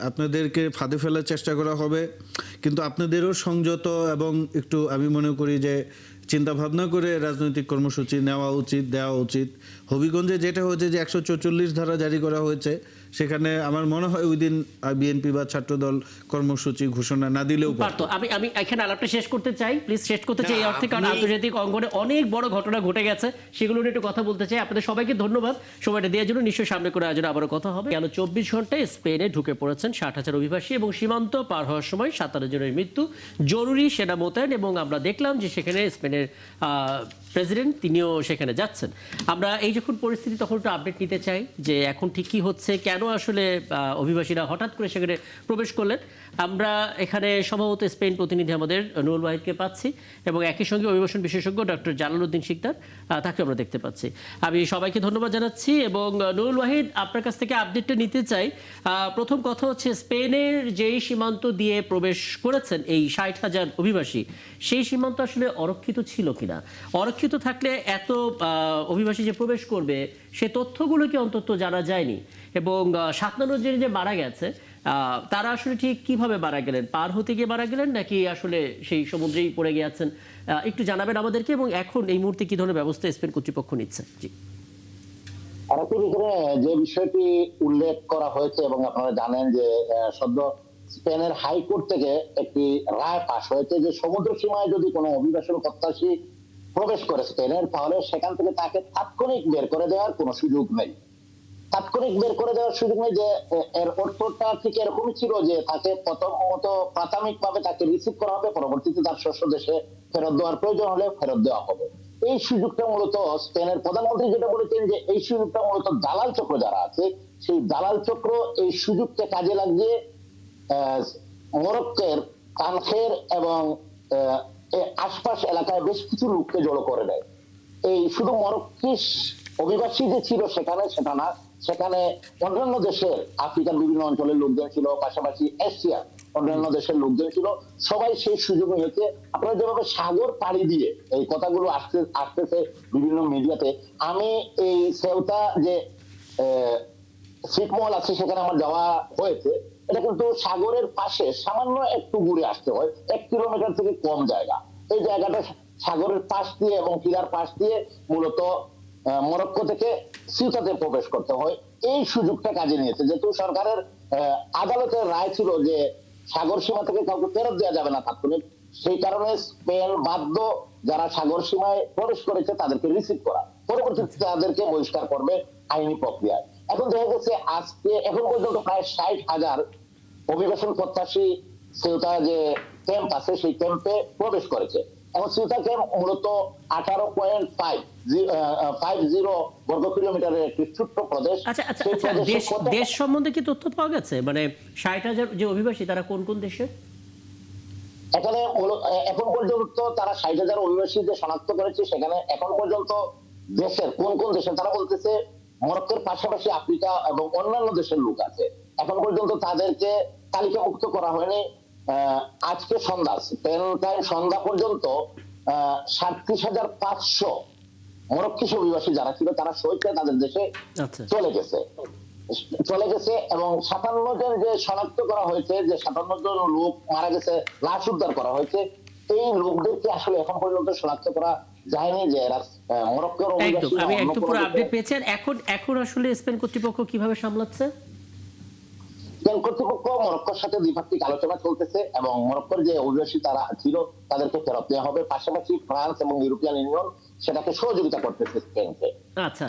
আপনাদেরকে ফাঁদে ফেলার চেষ্টা করা হবে, কিন্তু আপনাদেরও সংযত এবং একটু আমি মনে করি যে চিন্তা ভাবনা করে রাজনৈতিক কর্মসূচি নেওয়া উচিত, দেওয়া উচিত। হবিগঞ্জে যেটা হয়েছে যে 144 ধারা জারি করা হয়েছে, সেখানে আমার মনে হয় ওই দিন বিএনপি বা ছাত্রদল কর্মসূচি ঘোষণা না দিলেও পারতো। আমি এখানে আলাপটা শেষ করতে চাই, প্লিজ শেষ করতে চাই এই না, অর্থে, কারণ আপনি- আন্তর্জাতিক অঙ্গনে অনেক বড় ঘটনা ঘটে গেছে, সেগুলো নিয়ে একটু কথা বলতে চাই। আপনাদের সবাইকে ধন্যবাদ সময়টা দেওয়ার জন্য। নিশ্চয়ই সামনে করে আয়োজনে আবারও কথা হবে। কেন 24 ঘন্টায় স্পেনে ঢুকে পড়েছেন 60,000 অভিবাসী এবং সীমান্ত পার হওয়ার সময় 57 জনের মৃত্যু, জরুরি সেনা মোতায়েন, এবং আমরা দেখলাম যে সেখানে স্পেনের প্রেসিডেন্ট তিনিও সেখানে যাচ্ছেন। আমরা এই যখন পরিস্থিতি তখন একটু আপডেট নিতে চাই যে এখন ঠিক কী হচ্ছে, কেন আসলে অভিবাসীরা হঠাৎ করে সেখানে প্রবেশ করলেন। আমরা এখানে সম্ভবত স্পেন প্রতিনিধি আমাদের নুরুল ওয়াহিদকে পাচ্ছি এবং একই সঙ্গে অভিবাসন বিশেষজ্ঞ ডক্টর জালালউদ্দিন শিকদার, তাকে আমরা দেখতে পাচ্ছি। আমি সবাইকে ধন্যবাদ জানাচ্ছি এবং নুরুল ওয়াহিদ, আপনার কাছ থেকে আপডেটটা নিতে চাই। প্রথম কথা হচ্ছে, স্পেনের যেই সীমান্ত দিয়ে প্রবেশ করেছেন এই 60,000 অভিবাসী, সেই সীমান্ত আসলে অরক্ষিত ছিল কিনা? অরক্ষিত থাকলে এত অভিবাসী যে প্রবেশ করবে সে তথ্যগুলো কি অন্তত জানা যায়নি? এবং 57 জন যে মারা গেছে তারা আসলে ঠিক কিভাবে মারা গেলেন? পার হতে গিয়ে মারা গেলেন নাকি আসলে সেই সমুদ্রেই পড়ে গিয়েছেন? একটু জানাবেন আমাদেরকে, এবং এখন এই মুহূর্তে কি ধরনের ব্যবস্থা স্পেন কর্তৃপক্ষ নিচ্ছে? জি। আরেকটি ভিতরে যে বিষয়টি উল্লেখ করা হয়েছে এবং আপনারা জানেন যে সদ্য স্পেনের হাইকোর্ট থেকে একটি রায় পাশ হয়েছে যে সমুদ্র সীমায় যদি কোনো অভিবাসন প্রত্যাশী প্রবেশ করে স্পেনের, তাহলে সেখান থেকে তাকে তাৎক্ষণিক বের করে দেওয়ার কোনো সুযোগ নেই। তাৎক্ষণিক বের করে দেওয়ার সুযোগ নেই যে এর অর্থটা ঠিক এরকমই ছিল যে তাকে প্রথমত প্রাথমিকভাবে তাকে রিসিভ করা হবে, পরবর্তীতে তার শ্বশ্র দেশে ফেরত দেওয়ার প্রয়োজন হলে ফেরত দেওয়া হবে। এই সুযোগটা মূলত স্পেনের প্রধানমন্ত্রী যেটা বলেছেন যে এই সুযোগটা মূলত দালাল চক্র যারা আছে সেই দালাল চক্র এই সুযোগকে কাজে লাগিয়ে মরক্কোর তানখের এবং আশপাশ এলাকায় বেশ কিছু লোককে জড়ো করে দেয়। এই শুধু মরক্কিস অভিবাসী যে ছিল সেখানে সেটা না, সেখানে অন্যান্য দেশের আফ্রিকার বিভিন্ন অঞ্চলের লোকজন ছিল, পাশাপাশি এশিয়া অন্যান্য দেশের লোকজন ছিল। সবাই সেই সুযোগ নিয়েছে। আপনারা যেভাবে সাগর পাড়ি দিয়ে এই কথাগুলো আসতেছে বিভিন্ন মিডিয়াতে, আমি এই সেউতা যে ছিটমহল আছে সেখানে আমার যাওয়া হয়েছে। এটা কিন্তু সাগরের পাশে সামান্য একটু ঘুরে আসতে হয়, 1 কিলোমিটার থেকে কম জায়গা। এই জায়গাটা সাগরের পাশ দিয়ে এবং তীরার পাশ দিয়ে মূলত মরক্কো থেকে সিউতাতে প্রবেশ করতে হয়। এই সুযোগটা কাজে নিয়েছে, যেহেতু সরকারের আদালতের রায় ছিল যে সাগর সীমা থেকে কাউকে ফেরত দেওয়া যাবে না তাৎক্ষণিক, সেই কারণে স্পেন বাধ্য যারা সাগর সীমায় প্রবেশ করেছে তাদেরকে রিসিভ করা, পরবর্তীতে তাদেরকে বহিষ্কার করবে আইনি প্রক্রিয়ায়। এখন দেখা গেছে আজকে এখন পর্যন্ত প্রায় 60,000 অভিবাসন প্রত্যাশী সিউতা যে ক্যাম্প আছে সেই ক্যাম্পে প্রবেশ করেছে। এবং সিউতা ক্যাম্প মূলত 18.50 বর্গ কিলোমিটারের একটি ছোট্ট প্রদেশ। আচ্ছা, দেশ সম্বন্ধে কি তথ্য পাওয়া গেছে? মানে 60,000 যে অভিবাসী তারা কোন কোন দেশে? এখানে এখন পর্যন্ত তারা 60,000 অভিবাসী যে শনাক্ত করেছে, সেখানে এখন পর্যন্ত দেশের কোন কোন দেশে তারা বলতেছে মরক্কোর পাশাপাশি আফ্রিকা এবং অন্যান্য দেশের লোক আছে। এখন পর্যন্ত তাদেরকে তালিকাভুক্ত করা হয়নি। আজকে সন্ধ্যা পর্যন্ত 37,500 মরক্কিস অভিবাসী যারা ছিল তারা সহিত তাদের দেশে চলে গেছে এবং 57 জন যে শনাক্ত করা হয়েছে, যে 57 জন লোক মারা গেছে, লাশ উদ্ধার করা হয়েছে, এই লোকদেরকে আসলে এখন পর্যন্ত শনাক্ত করা যায়নি যে এরা মরক্কোর অভিবাসী। আমি একটু পুরো আপডেট পেয়েছি। এখন আসলে স্পেন কর্তৃপক্ষ কিভাবে সামলাচ্ছে? স্পেন কর্তৃপক্ষ মরক্কোর সাথে দ্বিপাক্ষিক আলোচনা চলতেছে এবং মরক্কোর যে অভিবাসী তারা ছিল তাদেরকে ফেরত দেওয়া হবে, পাশাপাশি ফ্রান্স এবং ইউরোপিয়ান ইউনিয়ন সেটাকে সহযোগিতা করতেছে স্পেনকে। আচ্ছা,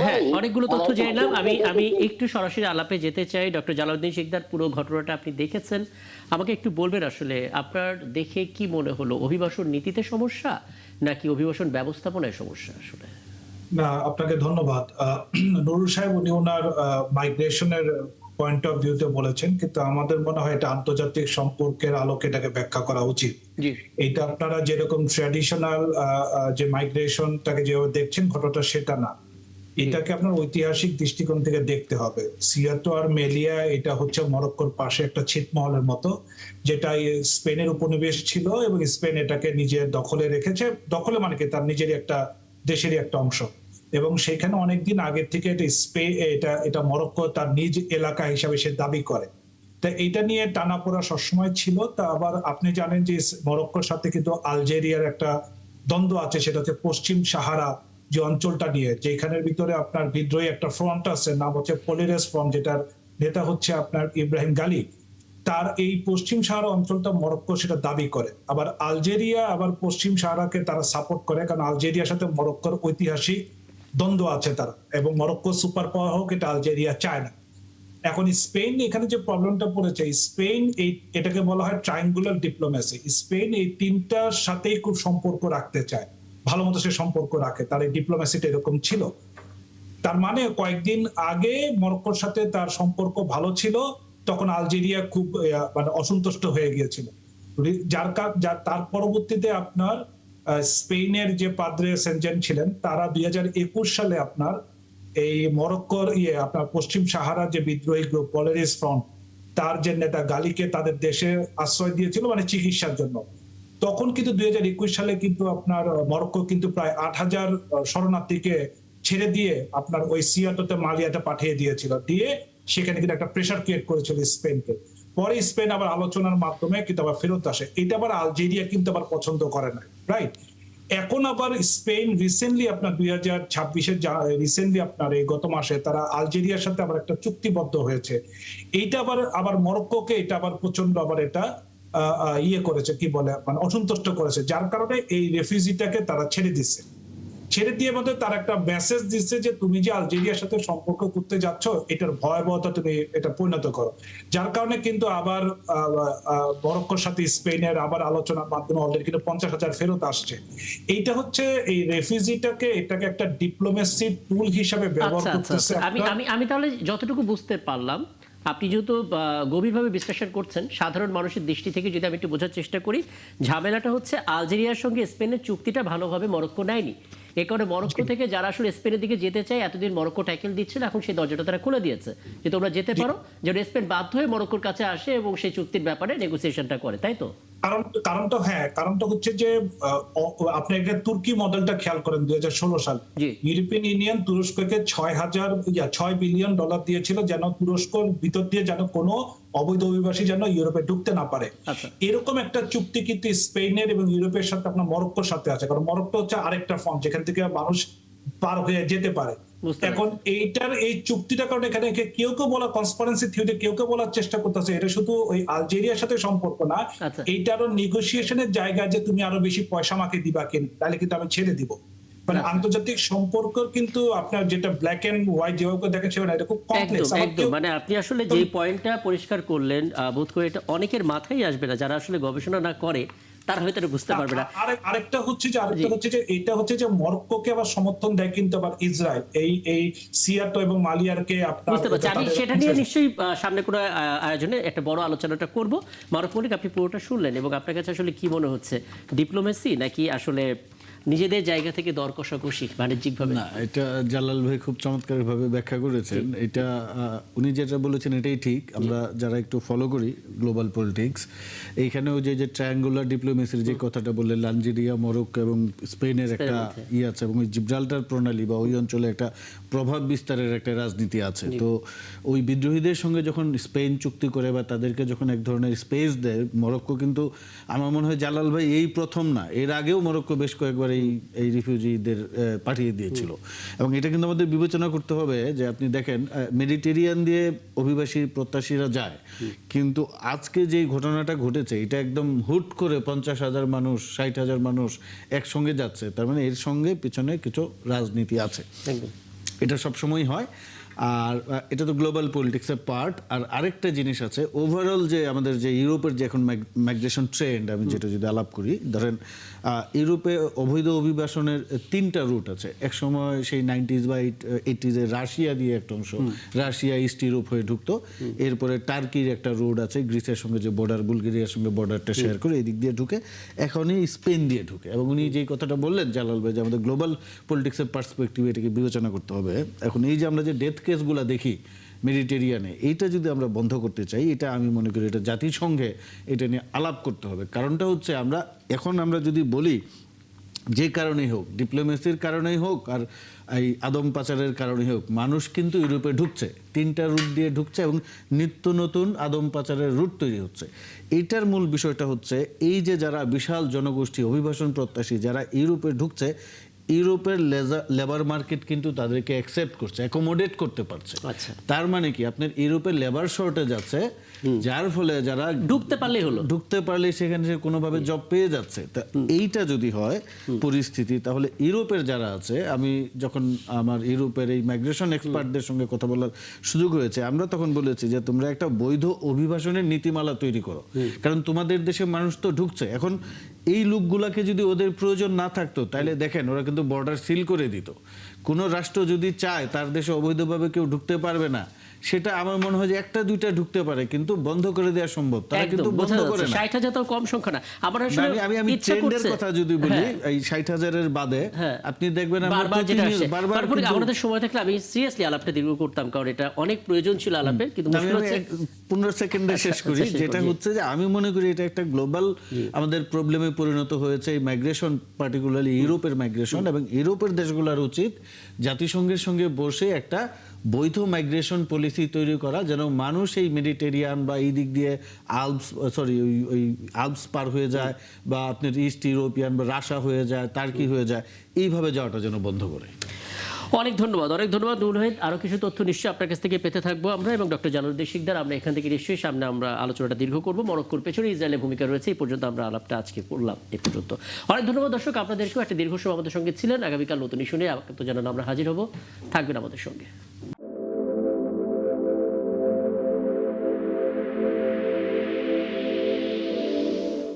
হ্যাঁ, অনেকগুলো তথ্য জানলাম। আমি একটু সরাসরি আলাপে যেতে চাই। ডক্টর জালালউদ্দিন শিকদার, পুরো ঘটনাটা আপনি দেখেছেন, আমাকে একটু বলবেন আসলে আপনার দেখে কি মনে হলো? অভিবাসন নীতিতে সমস্যা নাকি অভিবাসন ব্যবস্থাপনায় সমস্যা? আসলে না, আপনাকে ধন্যবাদ। নুরুল সাহেব উনি ওনার মাইগ্রেশনের পয়েন্ট অফ ভিউতে বলেছেন, কিন্তু আমাদের মনে হয় এটা আন্তর্জাতিক সম্পর্কের আলোকে এটাকে ব্যাখ্যা করা উচিত। এইটা আপনারা যেরকম ট্র্যাডিশনাল যে মাইগ্রেশনটাকে যেভাবে দেখছেন ঘটনাটা সেটা না, এটাকে আপনার ঐতিহাসিক দৃষ্টিকোণ থেকে দেখতে হবে। সিয়াতো আর মেলিয়া এটা হচ্ছে মরক্কোর পাশে একটা ছিটমহলের মতো, যেটা স্পেনের উপনিবেশ ছিল এবং স্পেন এটাকে নিজের দখলে রেখেছে। দখলে মানে কি তার নিজেরই একটা দেশেরই একটা অংশ, এবং সেখানে অনেকদিন আগের থেকে এটা মরক্কো তার নিজ এলাকা হিসাবে সে দাবি করে। তা এটা নিয়ে টানাপোড়া সবসময় ছিল। তা আবার আপনি জানেন যে মরক্কোর সাথে কিন্তু আলজেরিয়ার একটা দ্বন্দ্ব আছে, সেটা হচ্ছে পশ্চিম সাহারা যে অঞ্চলটা নিয়ে, যেখানের ভিতরে আপনার বিদ্রোহী একটা ফ্রন্ট আছে, নাম হচ্ছে পলিরাস ফ্রন্ট, যেটার নেতা হচ্ছে আপনার ইব্রাহিম গালি। তার এই পশ্চিম সাহারা অঞ্চলটা মরক্কো সেটা দাবি করে। আবার আলজেরিয়া আবার পশ্চিম সাহারাকে তারা সাপোর্ট করে, কারণ আলজেরিয়ার সাথে মরক্কোর ঐতিহাসিক দ্বন্দ্ব আছে তারা, এবং মরক্কো সুপার পাওয়ার হোক এটা আলজেরিয়া চায় না। এখন স্পেন এখানে যে প্রবলেমটা পড়েছে, স্পেন এটাকে বলা হয় ট্রায়াঙ্গুলার ডিপ্লোমেসি। স্পেন এই তিনটার সাথেই খুব সম্পর্ক রাখতে চায়, ভালো মতো সে সম্পর্ক রাখে, তার এই ডিপ্লোমেসিটা এরকম ছিল। তার মানে কয়েকদিন আগে মরক্কোর সাথে তার সম্পর্ক ভালো ছিল, তখন আলজেরিয়া খুব মানে অসন্তুষ্ট হয়ে গিয়েছিল, তার পরবর্তীতে আপনার স্পেনের যে পাদ্রে সেনজেন ছিলেন, তারা 2021 সালে আপনার এই মরক্কোর আপনার পশ্চিম সাহারা যে বিদ্রোহী গ্রুপ পলিরাস ফ্রন্ট, তার যে নেতা গালিকে তাদের দেশে আশ্রয় দিয়েছিল মানে চিকিৎসার জন্য। তখন কিন্তু 2021 সালে কিন্তু আপনার মরক্কো কিন্তু প্রায় 8,000 শরণার্থীকে ছেড়ে দিয়ে আপনার ওই সিয়াটোতে মালিয়াতে পাঠিয়ে দিয়েছিল, দিয়ে সেখানে কিন্তু একটা প্রেসার ক্রিয়েট করেছিল স্পেনকে। পরে স্পেন আবার আলোচনার মাধ্যমে কিন্তু আবার ফেরত আসে। এটা আবার আলজেরিয়া কিন্তু আবার পছন্দ করে না, রাইট? এখন আবার স্পেন রিসেন্টলি আপনার 2026-এ রিসেন্টলি আপনার এই গত মাসে তারা আলজেরিয়ার সাথে আবার একটা চুক্তিবদ্ধ হয়েছে। এইটা আবার মরক্কোকে এটা আবার প্রচন্ড আবার এটা করেছে, কি বলে মানে অসন্তুষ্ট করেছে, যার কারণে এই রেফিউজিটাকে তারা ছেড়ে দিচ্ছে। ছেড়ে দিয়ে মধ্যে তার একটা মেসেজ দিচ্ছে যে তুমি যে আলজেরিয়ার সাথে সম্পর্ক করতে যাচ্ছ, এটার ভয়াবহতা তুমি এটা পরিণত করো। যার কারণে কিন্তু আবার মরক্কোর সাথে স্পেনের আবার আলোচনার মাধ্যমে অলরেডি কিন্তু 50,000 ফেরত আসছে। এইটা হচ্ছে এই রেফিউজিটাকে এটাকে একটা ডিপ্লোমেসি টুল হিসেবে ব্যবহার করতেছে। আমি তাহলে যতটুকু বুঝতে পারলাম, আপনি যেহেতু গভীরভাবে বিশ্লেষণ করছেন, সাধারণ মানুষের দৃষ্টি থেকে যদি আমি একটু বোঝার চেষ্টা করি, ঝামেলাটা হচ্ছে আলজেরিয়ার সঙ্গে স্পেনের চুক্তিটা ভালোভাবে মরক্কো নেয়নি। এ কারণে মরক্কো থেকে যারা আসলে স্পেনের দিকে যেতে চায়, এতদিন মরক্কো ট্যাকেল দিচ্ছিল, এখন সেই দরজাটা তারা খুলে দিয়েছে যে তোমরা যেতে পারো, যেন স্পেন বাধ্য হয়ে মরক্কোর কাছে আসে এবং সেই চুক্তির ব্যাপারে নেগোসিয়েশনটা করে, তাই তো? কারণটা হচ্ছে যে আপনি একটা তুর্কি মডেলটা খেয়াল করেন 2016 সাল ইউরোপিয়ান ইউনিয়ন তুরস্ককে $6 বিলিয়ন দিয়েছিল, যেন তুরস্কর ভিতর দিয়ে যেন কোনো অবৈধ অভিবাসী যেন ইউরোপে ঢুকতে না পারে। এরকম একটা চুক্তি কিন্তু স্পেনের এবং ইউরোপের সাথে আপনার মরক্কোর সাথে আছে, কারণ মরক্কো হচ্ছে আরেকটা ফ্রন্ট যেখান থেকে মানুষ পার হয়ে যেতে পারে। এখন এই চুক্তিটা কারণে এখানে কেউ বলা কনসপারেন্সি থিওরি, কেউ বলার চেষ্টা করতেছে এটা শুধু ওই আলজেরিয়ার সাথে সম্পর্ক না, এইটারও নেগোসিয়েশনের জায়গা যে তুমি আরো বেশি পয়সা আমাকে দিবা, তাহলে কিন্তু আমি ছেড়ে দিব। মানে আন্তর্জাতিক সম্পর্ক কিন্তু আপনার যেটা ব্ল্যাক এন্ড হোয়াইট যেভাবে দেখেন সেটা এটা খুব কমপ্লেক্স। মানে আপনি আসলে যে পয়েন্টটা পরিষ্কার করলেন, বোধ করে এটা অনেকের মাথায় আসবে না, যারা আসলে গবেষণা না করে তারা হয়তো এটা বুঝতে পারবে না। আরেকটা হচ্ছে যে এটা হচ্ছে যে মরক্কোকে আবার সমর্থন দেয় কিন্তু আবার ইসরায়েল এই সিয়াটো এবং মালিয়ারকে আপনার বুঝতে পারছি। আমি সেটা নিয়ে নিশ্চয়ই সামনে কোনো আয়োজনে একটা বড় আলোচনাটা করব। মারুফ মল্লিক, আপনি পুরোটা শুনলেন এবং আপনার কাছে আসলে কি মনে হচ্ছে, ডিপ্লোমেসি নাকি আসলে নিজেদের জায়গা থেকে দর কষাকষি বাণিজ্যিকভাবে? না, এটা জালাল ভাই খুব চমৎকারভাবে ব্যাখ্যা করেছেন। এটা উনি যেটা বলেছেন এটাই ঠিক। আমরা যারা একটু ফলো করি গ্লোবাল পলিটিক্স, এইখানেও যে ট্রায়াঙ্গুলার ডিপ্লোমেসির যে কথাটা বললেন, আলজেরিয়া, মরক্কো এবং স্পেনের একটা আছে, এবং ওই জিব্রাল্টার প্রণালী বা ওই অঞ্চলে একটা প্রভাব বিস্তারের একটা রাজনীতি আছে। তো ওই বিদ্রোহীদের সঙ্গে যখন স্পেন চুক্তি করে বা তাদেরকে যখন এক ধরনের স্পেস দেয় মরক্কো, কিন্তু আমার মনে হয় জালাল ভাই এই প্রথম না, এর আগেও মরক্কো বেশ কয়েকবার এই রিফিউজিদের পাঠিয়ে দিয়েছিল। এবং এটা কিন্তু আমাদের বিবেচনা করতে হবে যে আপনি দেখেন মেডিটেরিয়ান দিয়ে অভিবাসী প্রত্যাশীরা যায়, কিন্তু আজকে যে ঘটনাটা ঘটেছে এটা একদম হুট করে 50,000 মানুষ 60,000 মানুষ একসঙ্গে যাচ্ছে, তার মানে এর সঙ্গে পিছনে কিছু রাজনীতি আছে, এটা সবসময় হয়। আর এটা তো গ্লোবাল পলিটিক্সের পার্ট। আর আরেকটা জিনিস আছে, ওভারঅল যে আমাদের যে ইউরোপের যে এখন মাইগ্রেশন ট্রেন্ড, আমি যেটা যদি আলাপ করি, ধরেন ইউরোপে অবৈধ অভিবাসনের 3টা রুট আছে। একসময় সেই 90s বা 80s-এ রাশিয়া দিয়ে একটা অংশ, রাশিয়া ইস্ট ইউরোপ হয়ে ঢুকতো। এরপরে টার্কির একটা রোড আছে, গ্রিসের সঙ্গে যে বর্ডার, বুলগেরিয়ার সঙ্গে বর্ডারটা শেয়ার করে এদিক দিয়ে ঢুকে, এখনই স্পেন দিয়ে ঢুকে। এবং উনি যেই কথাটা বললেন জালাল ভাই, যে আমাদের গ্লোবাল পলিটিক্সের পার্সপেক্টিভে এটাকে বিবেচনা করতে হবে। এখন এই যে আমরা যে ডেথ কেসগুলো দেখি মেডিটেরিয়ানে, এইটা যদি আমরা বন্ধ করতে চাই, এটা আমি মনে করি এটা জাতিসংঘে এটা নিয়ে আলাপ করতে হবে। কারণটা হচ্ছে আমরা যদি বলি যে কারণেই হোক, ডিপ্লোমেসির কারণেই হোক আর এই আদম পাচারের কারণেই হোক, মানুষ কিন্তু ইউরোপে ঢুকছে, 3টা রুট দিয়ে ঢুকছে এবং নিত্য নতুন আদম পাচারের রুট তৈরি হচ্ছে। এইটার মূল বিষয়টা হচ্ছে এই যে যারা বিশাল জনগোষ্ঠী অভিবাসন প্রত্যাশী যারা ইউরোপে ঢুকছে, ইউরোপের লেবার মার্কেট কিন্তু তাদেরকে অ্যাকসেপ্ট করছে, অ্যাকোমোডেট করতে পারছে। আচ্ছা। তার মানে কি আপনার ইউরোপের লেবার শর্টেজ আছে, যার ফলে যারা ঢুকতে পারলেই হলো, ঢুকতে পারলে সেখানে সে কোনোভাবে জব পেয়ে যাচ্ছে। তা এইটা যদি হয় পরিস্থিতি, তাহলে ইউরোপের যারা আছে, আমি যখন আমার ইউরোপের এই মাইগ্রেশন এক্সপার্টদের সঙ্গে কথা বলার সুযোগ হয়েছে, আমরা তখন বলেছি যে তোমরা একটা বৈধ অভিবাসনের নীতিমালা তৈরি করো, কারণ তোমাদের দেশে মানুষ তো ঢুকছে। এখন এই লোকগুলাকে যদি ওদের প্রয়োজন না থাকতো, তাহলে দেখেন ওরা কিন্তু বর্ডার সিল করে দিত। কোনো রাষ্ট্র যদি চায় তার দেশে অবৈধভাবে কেউ ঢুকতে পারবে না, সেটা আমার মনে হয় যে একটা দুইটা ঢুকতে পারে, কিন্তু বন্ধ করে দেওয়া সম্ভব। তারা কিন্তু বন্ধ করে না। 60,000 তো কম সংখ্যা না। আমার আসলে আমি ইচ্ছা ট্রেন্ডের করছে, কথা যদি বলি, এই 60,000-এর বাদে আপনি দেখবেন আমরা বারবার যেটা আসে। বারবার তারপরে কিন্তু- আমাদের সময় থাকলে আমি সিরিয়াসলি আলাপটা দীর্ঘ করতাম, কারণ এটা অনেক প্রয়োজন ছিল আলাপের, কিন্তু আমি মুশকিল হচ্ছে 15 সেকেন্ডে শেষ করি। শেষ করি, যেটা জি। হচ্ছে যে আমি মনে করি এটা একটা গ্লোবাল আমাদের প্রবলেমে পরিণত হয়েছে, এই মাইগ্রেশন, পার্টিকুলারলি ইউরোপের মাইগ্রেশন। এবং ইউরোপের দেশগুলোর উচিত জাতিসংঘের সঙ্গে বসে একটা বৈধ মাইগ্রেশন পলিসি তৈরি করা, যেন মানুষ এই মেডিটেরিয়ান বা এই দিক দিয়ে ওই আলপস পার হয়ে যায়, বা আপনার ইস্ট ইউরোপিয়ান বা রাশা হয়ে যায়, টার্কি হয়ে যায়, এইভাবে যাওয়াটা যেন বন্ধ করে। অনেক ধন্যবাদ নূর ওয়াহিদ। আরো কিছু তথ্য নিশ্চয়ই আপনার কাছ থেকে পেতে থাকবো আমরা, এবং ডক্টর জালালউদ্দিন শিকদার। আমরা এখান থেকে নিশ্চয়ই সামনে আমরা আলোচনাটা দীর্ঘ করবো। মরক্কোর পেছনে ইসরায়েলের ভূমিকা রয়েছে, এই পর্যন্ত আমরা আলাপটা আজকে করলাম এই পর্যন্ত। অনেক ধন্যবাদ দর্শক, আপনাদেরকেও একটা দীর্ঘ সময় আমাদের সঙ্গে ছিলেন। আগামীকাল নতুন ইস্যু নিয়ে আপনাকে জানানো আমরা হাজির হব, থাকবেন আমাদের সঙ্গে।